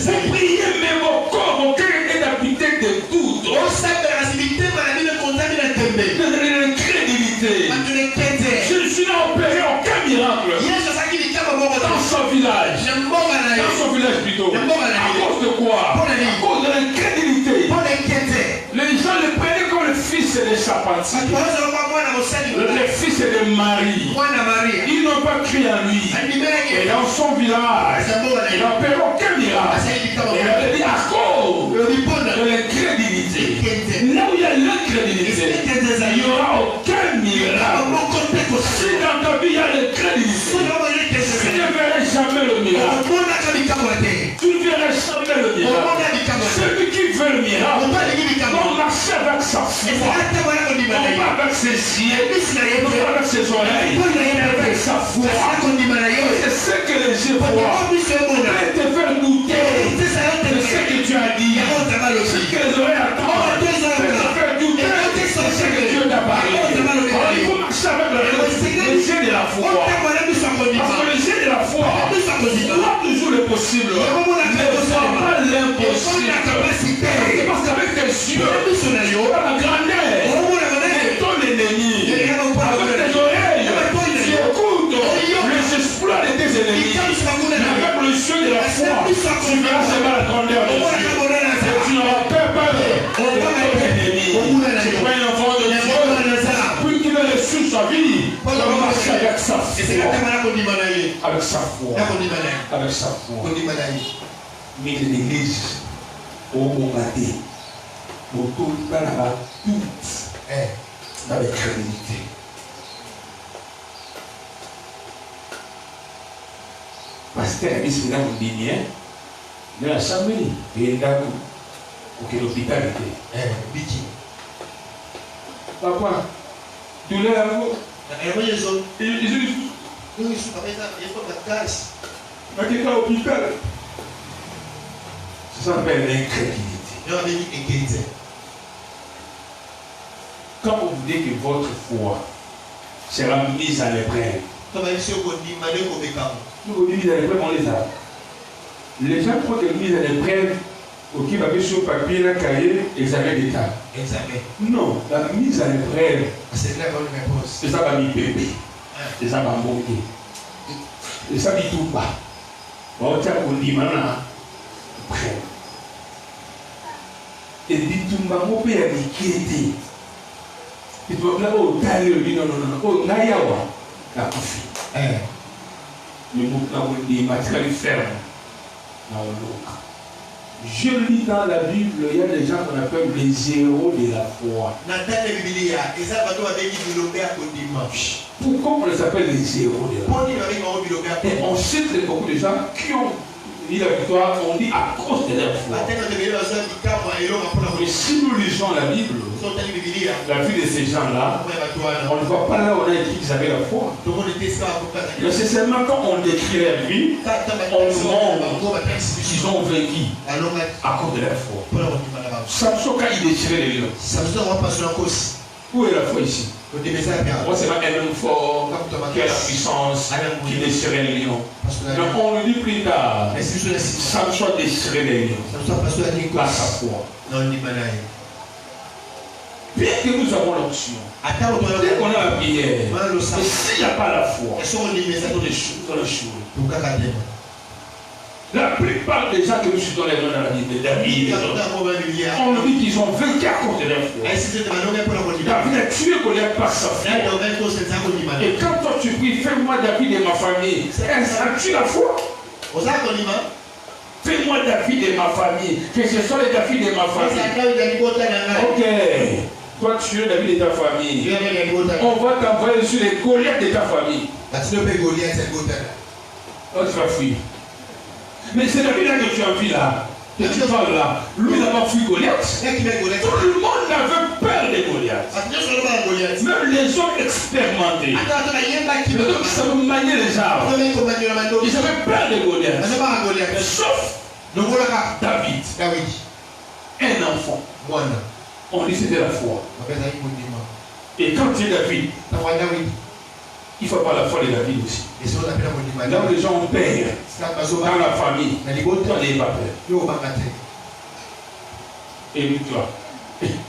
Vous priez, mais vos corps, vos cœurs est habité de doutes. L'incrédulité. Jésus n'a opéré aucun miracle dans son village. Dans son village plutôt. À cause de quoi? À cause de l'incrédulité. Les gens le prenaient comme le fils de Chapati, le fils de Marie. Ils n'ont pas cru en lui. Et dans son village, il n'a opéré aucun miracle. Il avait dit à cause de l'incrédulité. Là où il y a l'incrédulité, il n'y aura aucun miracle. Si dans ta vie il y a l'incrédulité, tu ne verras jamais le miracle. Tu ne verras jamais le miracle. Celui qui veut le miracle doit marcher avec sa foi. On va pas avec ses yeux, non pas avec ses oreilles, mais avec sa foi. C'est ce que les yeux voient. Et te faire douter de ce que tu as dit. Ce que les oreilles entendent, te faire douter de ce que Dieu t'a parlé. Alors il faut marcher avec les yeux de la foi. Parce que les yeux de la foi voient toujours le possible. Ne voient pas l'impossible. Parce qu'avec tes yeux, tu vois la grandeur de ton ennemi. Avec tes oreilles, tu écoutes les exploits de tes ennemis. Mais avec les yeux de la foi, tu verras seulement la grandeur de Dieu. Et tu n'auras pas peur de ton ennemi. Tu prends un enfant de Dieu, puis qu'il ait reçu sa vie, il va marcher avec sa foi. Avec sa foi. Avec sa foi. Mais l'église, au bombardé, autour de là-bas, toutes dans les crédibilités. Pasteur a dit ce que vous dites, il a chambré, et il a dit, pour que l'hôpital était. Papa, tu l'as à vous. Il à l'hôpital. Ça s'appelle l'incrédulité. Quand vous dites que votre foi sera mise à l'épreuve, nous vous dites mise à l'épreuve, on les a. Les gens croient que mise à l'épreuve, ok, va mettre sur papier, la cahier, examen d'état. Non, la mise à l'épreuve, c'est ça va m'y bébé, c'est ça va monter, c'est ça va tout bas. On tient pour dire maintenant, prêt. Et dit tout bas, mon père dit qui était. Il doit là, oh, d'ailleurs, il dit non, oh, Nayawa, la couffie. Le mot là, on dit matériel ferme. Je lis dans la Bible, il y a des gens qu'on appelle les héros de la foi. Pourquoi on les appelle les héros de la foi? Et on cite beaucoup de gens qui ont eu la victoire, on dit à cause de leur foi. Mais si nous lisons la Bible, la vie de ces gens-là, on ne voit pas là où on a écrit qu'ils avaient la foi. Mais c'est seulement quand on décrit leur vie, on montre qu'ils ont vaincu à cause de leur foi. Samson, quand il déchirait les lions, où est la foi ici? Moi, c'est un homme fort qui a la puissance, qui déchirait les lions. Donc, on le dit plus tard, Samson déchirait les lions par sa foi. Bien que nous avons l'onction, dès qu'on a la prière, mais s'il n'y a pas la foi, on échoue. La plupart des gens que nous citons les gens dans la Bible, David, on nous dit qu'ils ont vaincu à cause de leur foi. David a tué Goliath par sa foi. Et quand toi tu pries, fais-moi David et ma famille, as-tu la foi? Fais-moi David et ma famille, que ce soit les David et ma famille. Ok. Toi, tu es David de ta famille. On va t'envoyer sur les Goliaths de ta famille. Oh, tu vas fuir. Mais c'est David là que tu as vu là. Que tu parles là. Lui n'a pas fui Goliath. Tout le monde avait peur de Goliath. Même les hommes expérimentés. Donc ça veut manier les arbres. Ils avaient peur de Goliath. Sauf David. Un enfant. On dit c'était la foi. Et quand tu es David, il faut avoir la foi de David aussi. Là où les gens ont peur, dans la famille, toi n'ayez pas peur. Et lui, toi,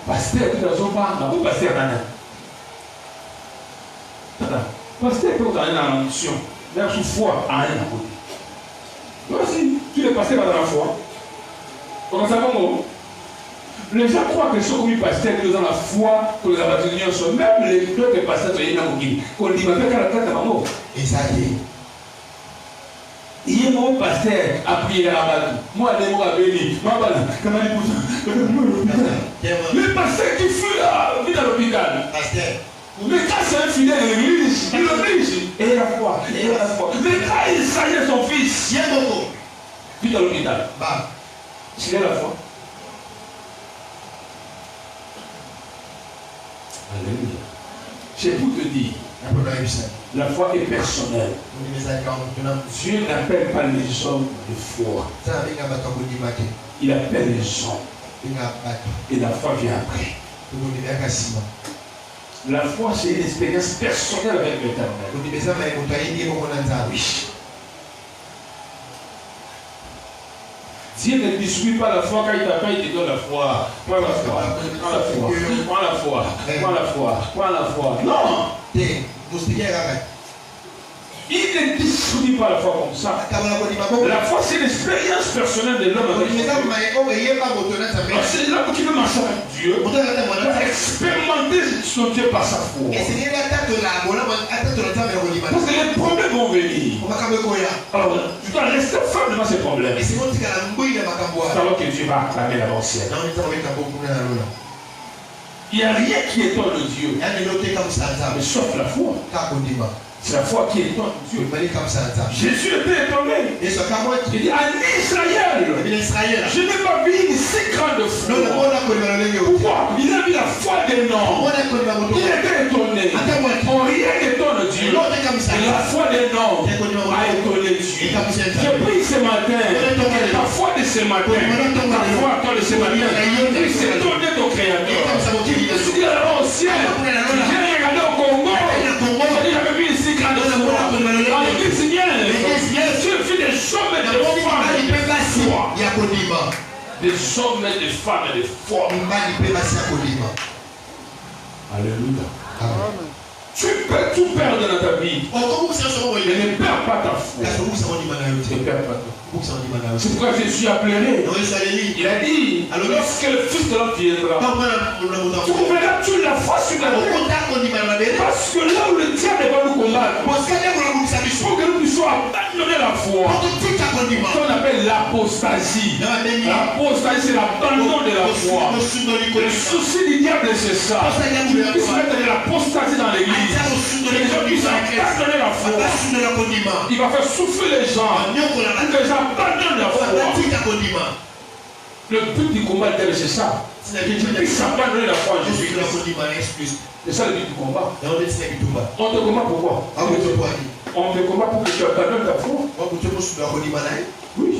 pasteur, tu as son parent, ou pasteur Nana. Pasteur, tu as une onction, même sous foi, à un côté. Voici, tu es pasteur dans la foi. Comment ça va, moi? Les gens croient que ceux qui ont pasteur qui ont la foi, que les abattus sont même les autres pasteurs qui sont là. Qu'on dit, mais quand la tête à maman. Et ça y est. Il y a mon pasteur à prier à Abatou. Moi, les mots à béni. Comment il pousse? Le pasteur qui fuit à l'hôpital. Mais quand c'est un fidèle à l'église, il oblige. Et la foi. Mais quand il s'agit de son fils, il y a beaucoup. Vite à l'hôpital. C'est la foi. Alléluia. C'est pour te dire, la foi est personnelle. Dieu n'appelle pas les hommes de foi. Il appelle les hommes. Et la foi vient après. La foi, c'est une expérience personnelle avec l'Éternel. Oui. Dieu ne distribue pas la foi quand il t'appelle, il te donne la foi. Prends la foi. Prends la foi. Prends la foi. Prends la foi. Prends la foi. Non. Il ne distribue pas la foi comme ça. La foi, c'est l'expérience personnelle de l'homme avec Dieu. C'est l'homme qui veut marcher avec Dieu. Il va expérimenter son Dieu par sa foi. Parce que les problèmes vont venir. Alors, tu dois rester ferme devant ces problèmes. Savoir que Dieu va acclamer la ciel. Il n'y a rien qui étonne Dieu. Mais sauf la foi. C'est la foi qui étonne Dieu. Jésus était étonné. Il dit en Israël, je n'ai pas vu une si grande foi. Pourquoi? Il a vu la foi des noms. Il était étonné. Rien n'étonne Dieu. Et la foi des noms a étonné Dieu. J'ai pris ce matin, la foi de ce matin, ta foi toi de ce matin, il s'est étonné ton créateur. Je suis dit alors au ciel, j'ai regardé au Congo, j'avais vu ici grande foi. Dans l'église Dieu fait des hommes et des femmes de foi. Des hommes et des femmes de foi. Alléluia. Amen. Tu peux tout perdre dans ta vie. Mais ne perds pas ta foi. Ne perds pas ta foi. C'est pourquoi Jésus a pleuré. Il a dit, lorsque le Fils de l'homme viendra, tu verras toute la foi sur la terre. Parce que là où le diable va nous combattre, pour que nous puissions abandonner la foi, ce qu'on appelle l'apostasie. L'apostasie, c'est l'abandon de la foi. Le souci du diable, c'est ça. Tu puisses mettre de l'apostasie dans l'église. Les gens qui abandonnent la foi, il va faire souffrir les gens pour que les gens abandonnent la foi. Le but du combat, c'est ça. Que tu puisses abandonner la foi en Jésus-Christ. C'est ça le but du combat. On te combat pourquoi? On te combat pour que tu abandonnes ta foi. Oui.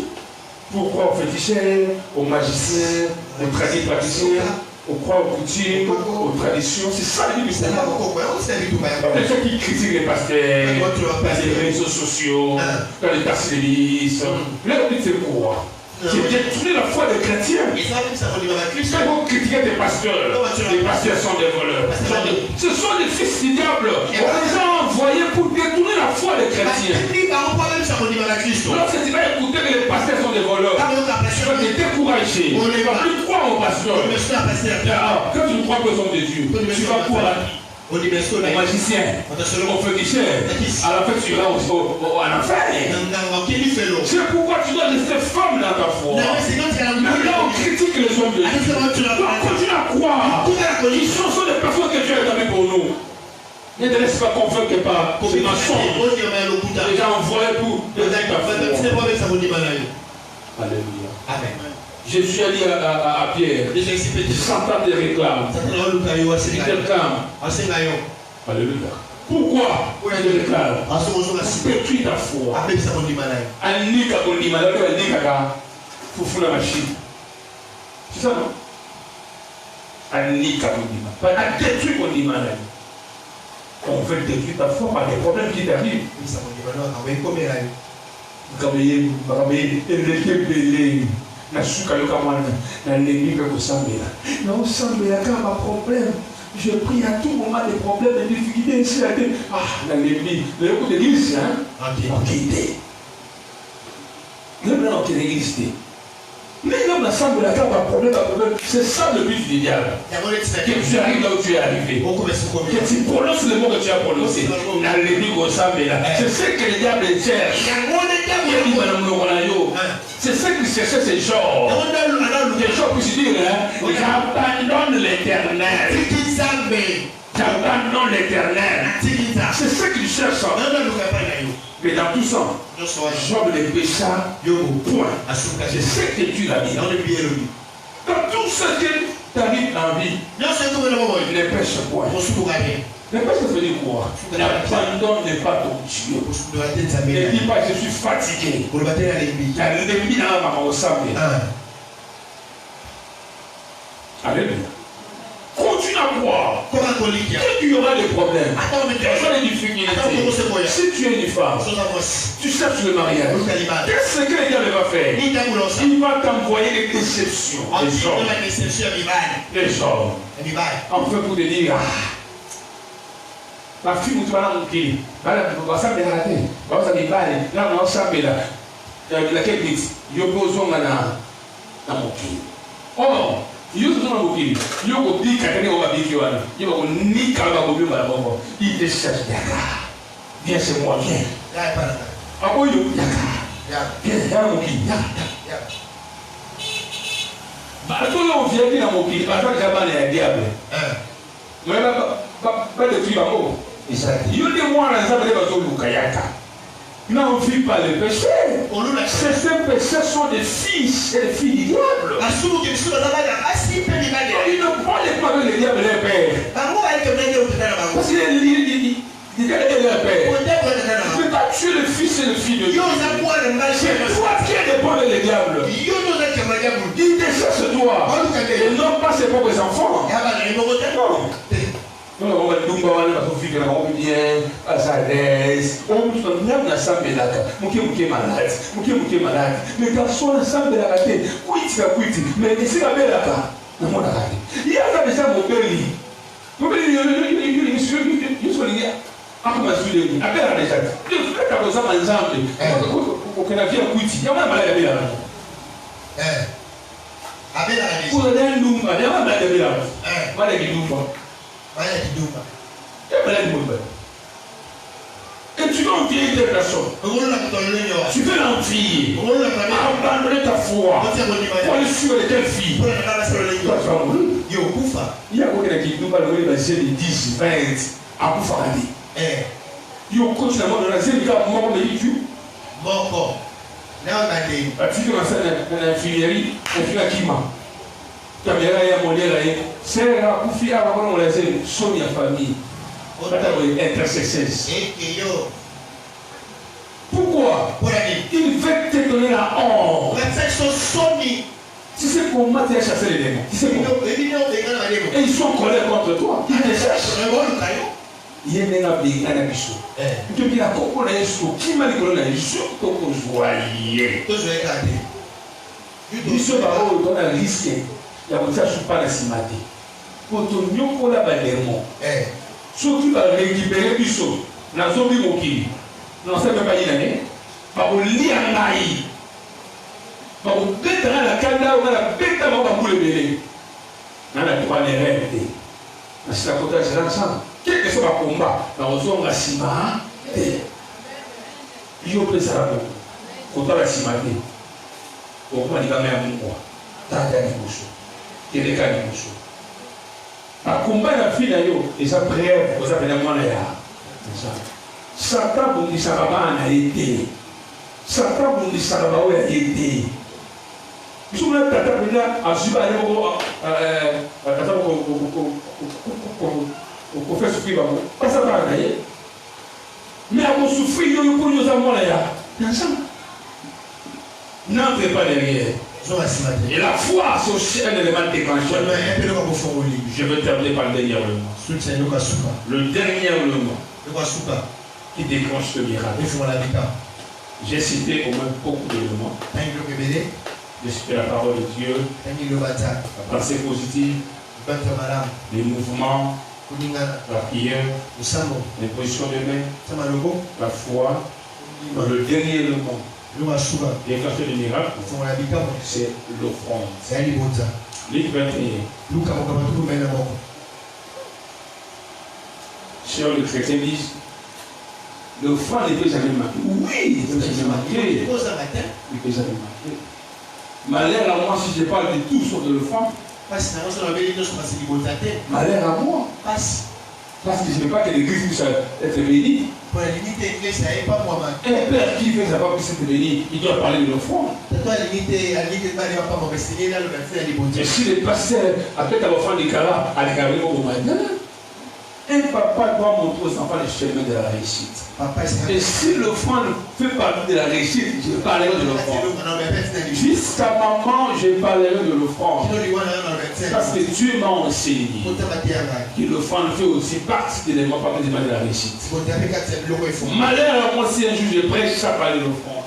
Pourquoi aux féticheurs, aux magiciens, aux tradipraticiens, aux croix, aux coutumes, aux traditions? C'est ça le but du combat. Les gens qui critiquent les pasteurs, les réseaux sociaux, dans les tasses d'église, leur but c'est quoi? C'est détruire la foi des chrétiens. Quand vous critiquez des pasteurs, les pasteurs sont des voleurs. Ce sont des fils du diable. On les a envoyés pour détourner la foi des chrétiens. Lorsque tu vas écouter que les pasteurs sont des voleurs, tu vas te décourager. Tu ne vas plus croire aux pasteurs. Quand tu ne crois pas aux hommes de Dieu, tu vas croire à qui? Aux magiciens, aux féticheurs. À la fin, tu iras en enfer. C'est pourquoi tu dois rester ferme dans ta foi. Même là, on critique les hommes de Dieu. Tu dois continuer à croire. Ils sont des personnes que Dieu a établies pour nous. Ne te laisse pas convaincre par des mensonges. Les gens envoyés pour détruire ta foi. Alléluia. Amen. Jésus a dit à Pierre, j'entends des réclames. Il réclame. Alléluia. Pourquoi il réclame? Détruis ta foi. Anika Kondimana, Anika Fufuna Machine. C'est ça, non? Anika Kondimana. Pas détruire Kondimana. On veut détruire ta foi par des problèmes qui t'arrivent. Na suka yoka mwana na lengi pe kosambela na osambela kama problème. Je prie à tout moment des problèmes et des difficultés ici à terre. Ah, na lengi le yoko de l'église hein. OK. Le blanc qui existe. Mais l'homme n'assemble kama problème, c'est ça le but du diable. Que tu arrives là où tu es arrivé. Que tu prononces le mot que tu as prononcé. Na lengi kosambela. C'est ce que le diable cherche. C'est ce qu'il cherchait ces gens. Les gens puissent dire, j'abandonne l'éternel. J'abandonne l'éternel. C'est ce qu'il cherche. Mais dans tout ça, Job les pécha, point. C'est ce que tu l'as dit. Dans tout ce que tu as dit en vie, ne pêche point. Mais qu'est-ce que ça veut dire quoi? L'abandon n'est pas ton Dieu. Ne dis pas je suis fatigué. L'ennemi n'a pas ressemblé. Alléluia. Continue à croire. Dès qu'il y aura des problèmes, quelles sont les difficultés? Si tu es une femme, tu cherches le mariage. Qu'est-ce que le diable va faire? Il va t'envoyer des déceptions. Des hommes. Enfin pour te dire, la fille où tu vas l'enquiller, va s'en faire rater. Va s'en faire rater. Là, on s'en fait là. Laquelle dit, il y a besoin dans mon cul. Oh! Il y a besoin de il y a besoin de il il te cherche. Viens chez moi, viens. Ah oui, viens mon cul. Tout le monde vient dans mon cul. Parce que j'ai un diable. Mais pas de trucs à mot. Il y a des mois dans les abonnés n'en vit pas les péchés. Ces péchés sont des fils et des filles du diable. Ils ne parlent pas avec le diable et le père. Parce qu'il est leur père. Mais toi, tu es le fils et le fils de Dieu. C'est toi qui dépend avec le diable. Il déchasse toi. Et non pas ses propres enfants. Non, on va nous voir parce que on bien à sa l'aise. On nous donne la salle de la Mouké malade. Mais garçon la salle de la raté. Quit. Mais c'est la belle là. Non, on a raté. Il y a déjà mon père. Mon père, il est ah, comment est-ce que tu as déjà dit? Tu as besoin d'un exemple. Pour que la vie a quitté. Il y a un malade à la pour aller à Lumba, il y a un malade à la malade à Lumba. Et tu vas envier des personnes. Tu veux l'envier. Abandonner ta foi. Pour aller suivre les telles filles. Il y a quelqu'un qui nous parle de 10, 20 à Koufari. Il y a continuellement de la zéro, il y a mort de YouTube. Mort. Tu commences à l'infirmerie, tu as Kima. Caméra ya modèle c'est la confie à on les son famille intercesseurs. Pourquoi? Il veut te donner la honte. Tu sais comment tu as chassé les démons. Tu sais comment? Et ils sont colère contre toi. Ils te cherchent. Il y a un abîme à la bichou. Tu dis la coco là qui m'a dit que là je coco joyeux. Ils sont là où on a risqué. Il y a beaucoup de choses pas simati. Pour tout le monde, la balle ceux qui vont récupérer du saut, dans zombie moki, non ça ne peut pas y aller. Pas pour lire en aïe. Pas pour bête dans la canda ou dans la bête avant de le bébé. Dans la trois les rêves. C'est la côté de l'ensemble. Quel que soit le combat, dans le zone de la cima, il y a plus ça là. Côté de la cimati. Pour moi, il va mettre un mois. T'as des bouchons. Il y a des cas de bouchons. À combat la fille d'ailleurs, et sa prière, vous appelez moi là. Satan vous dit ça va a été. Satan vous dit ça va a été. Vous souvenez tata là à Zuba pour faire souffrir pas ça va aller. Mais à vous souffrir pour nous avoir là. N'entrez pas derrière. Et la foi, c'est aussi un élément déclencheur. Je vais terminer par le dernier élément. Le dernier élément qui déclenche ce miracle. J'ai cité au moins beaucoup d'éléments. J'ai cité la parole de Dieu, la pensée positive, les mouvements, la prière, les positions de main, la foi. Le dernier élément. Déclencher le miracle, c'est l'offrande. Luc 21. Chers les chrétiens disent, l'offrande ne peut jamais manquer. Oui, il ne peut jamais manquer. Il ne peut jamais manquer. Malheur à moi si je parle de tout sauf de l'offrande. Malheur à moi. Parce que je ne veux pas que l'église puisse être bénie. Pour la limite, l'église, ça n'est pas moi. Un père qui veut savoir puisse être béni, il doit parler de l'offrande. Et si le pasteur appelle à l'offrande du Kara, à l'égaré au matin, Un papa doit montrer aux enfants le chemin de la réussite. Et si l'offrande fait partie de la réussite, je parlerai de l'offrande. Jusqu'à maman, je parlerai de l'offrande. Parce que Dieu m'a enseigné que l'offrande fait aussi partie de l'élément de la réussite. Malheur à moi si un jour je prêche, ça parle de l'offrande.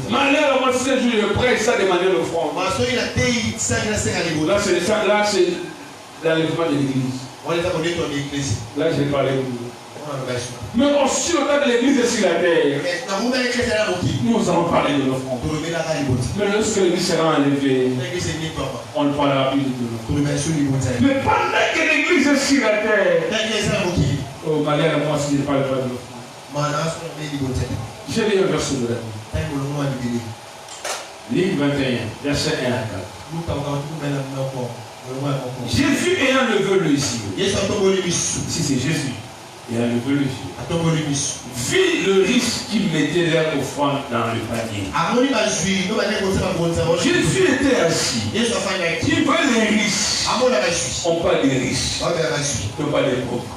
Malheur à moi si un jour je prêche, ça demande l'offrande. Là, c'est l'enlèvement de l'église. Là, je vais parler de vous. Mais aussi au temps de l'église est sur la terre, nous allons parler de l'offrande. Mais lorsque l'église sera enlevée, on ne parlera plus de l'offrande. Mais pendant que l'église est sur la terre, oh, malheur à moi si je ne parle pas de l'offrande. J'ai lu un verset de la Bible. Livre 21, verset 1 à 4. Jésus ayant levé les yeux, si c'est Jésus ayant levé les yeux, vit le risque qu'il mettait leur offrande dans le panier. Jésus était assis. Il voit les riches. On parle des riches, on parle des pauvres.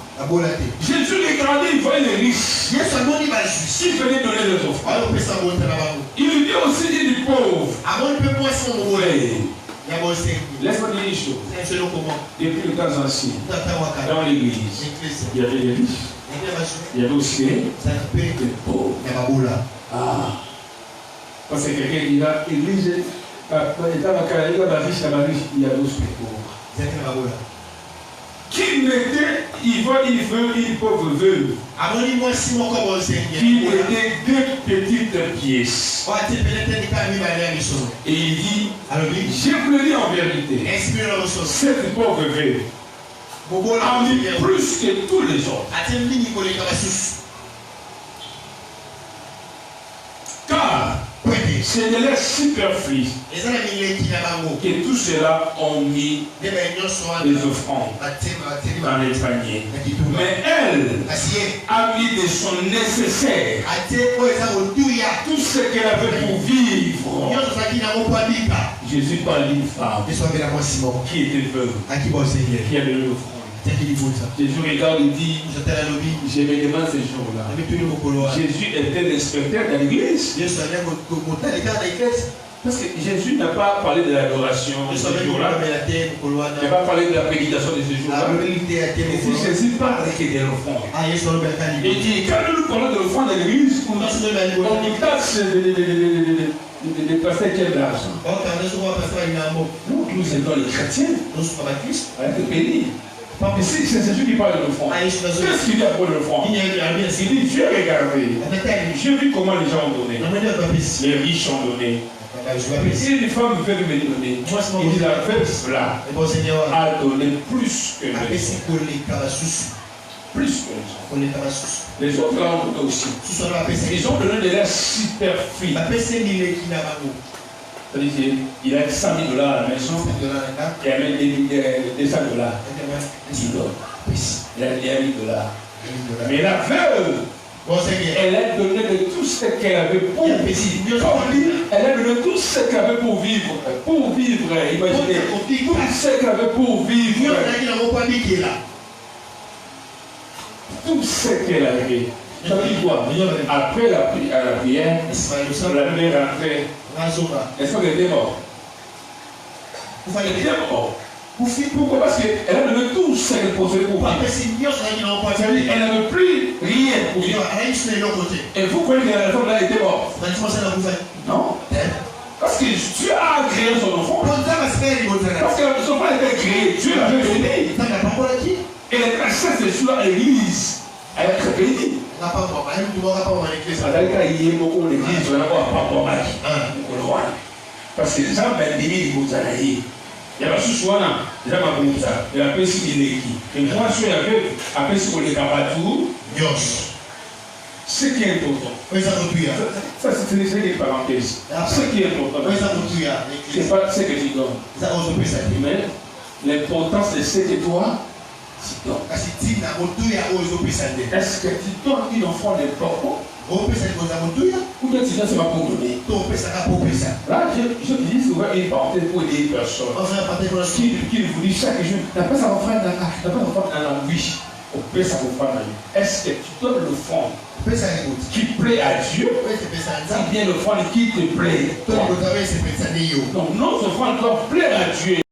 Jésus regardait, il voyait les riches. Il venait donner les offrandes. Il lui dit aussi du pauvre. Laisse-moi dire une chose. Depuis le temps ancien, dans l'église, il y avait les riches. Il y avait aussi les pauvres. Ah. Parce que quelqu'un dit là, l'église, il y a aussi les pauvres. Qui mettait, il veut une pauvre veuve. Qui mettait deux petites pièces. Et il dit, je vous le dis en vérité, cette pauvre veuve a mis plus que tous les autres. Car c'est de leur superflu que tous ceux-là ont mis des offrandes dans les paniers. Mais elle a mis de son nécessaire, tout ce qu'elle avait pour vivre. Jésus parle d'une femme qui était veuve, qui avait l'offrande. Jésus regarde et dit, je me demande ce jour-là. Jésus était l'inspecteur de l'église. Parce que Jésus n'a pas parlé de l'adoration de ce jour-là. Il n'a pas parlé de la prédication de ce jour-là. Jésus parle de l'offrande. Il dit, quand nous parlons de l'offrande de l'église, on nous taxe des pasteurs qui aiment l'argent. Nous sommes les chrétiens. Nous sommes les bénis. C'est Jésus qui parle de l'offrande. Qu'est-ce qu'il y a pour l'offrande? Il dit, Dieu regardez. J'ai vu comment les gens ont donné. Les riches ont donné. Si les femmes veulent me donner, il dit la veuve là a donné plus que les autres. Plus que les autres. Les autres là ont donné aussi. Ils ont donné de la superflu. C'est-à-dire qu'il a 100 000 $, à la maison, il a mis $200. Il donne. Il a mis $1 000. Mais la veuve, elle a donné de tout ce qu'elle avait pour vivre. Elle a donné tout ce qu'elle avait pour vivre. Pour vivre, imaginez. Tout ce qu'elle avait pour vivre. Tout ce qu'elle avait. Ça veut dire quoi? Après la prière, la mère rentrait. Est-ce qu'elle était morte? Elle était morte. Pourquoi? Parce qu'elle a donné tout ce qu'elle possédait pour vivre. Elle n'avait plus rien pour vivre. Et vous croyez que la femme là était morte? Non. Parce que Dieu a créé son enfant. Parce que son enfant était créé. Dieu l'avait donné. Et les princesses de sur l'église à être bénie. Parce que les gens ben bénis les Mouzanaï. Il y a pas souvent les gens m'ont dit ça. Il y a pas si il est qui. Et moi je suis avec après ce qu'on les cabatou. Ce qui est important. Ça c'est des parenthèses. Ce qui est important. C'est pas ce que tu donnes. Mais l'importance de ce que toi Est-ce que tu donnes une offrande de propos? Ou bien tu donnes seulement pour donner? Là, je dis souvent une partie pour des personnes qui vous disent chaque jour, n'a pas sa offrande dans l'anguiche. Est-ce que tu donnes l'offrande qui plaît à Dieu, ou bien l'offrande qui te plaît? Donc, nos offrandes doivent plaire à Dieu.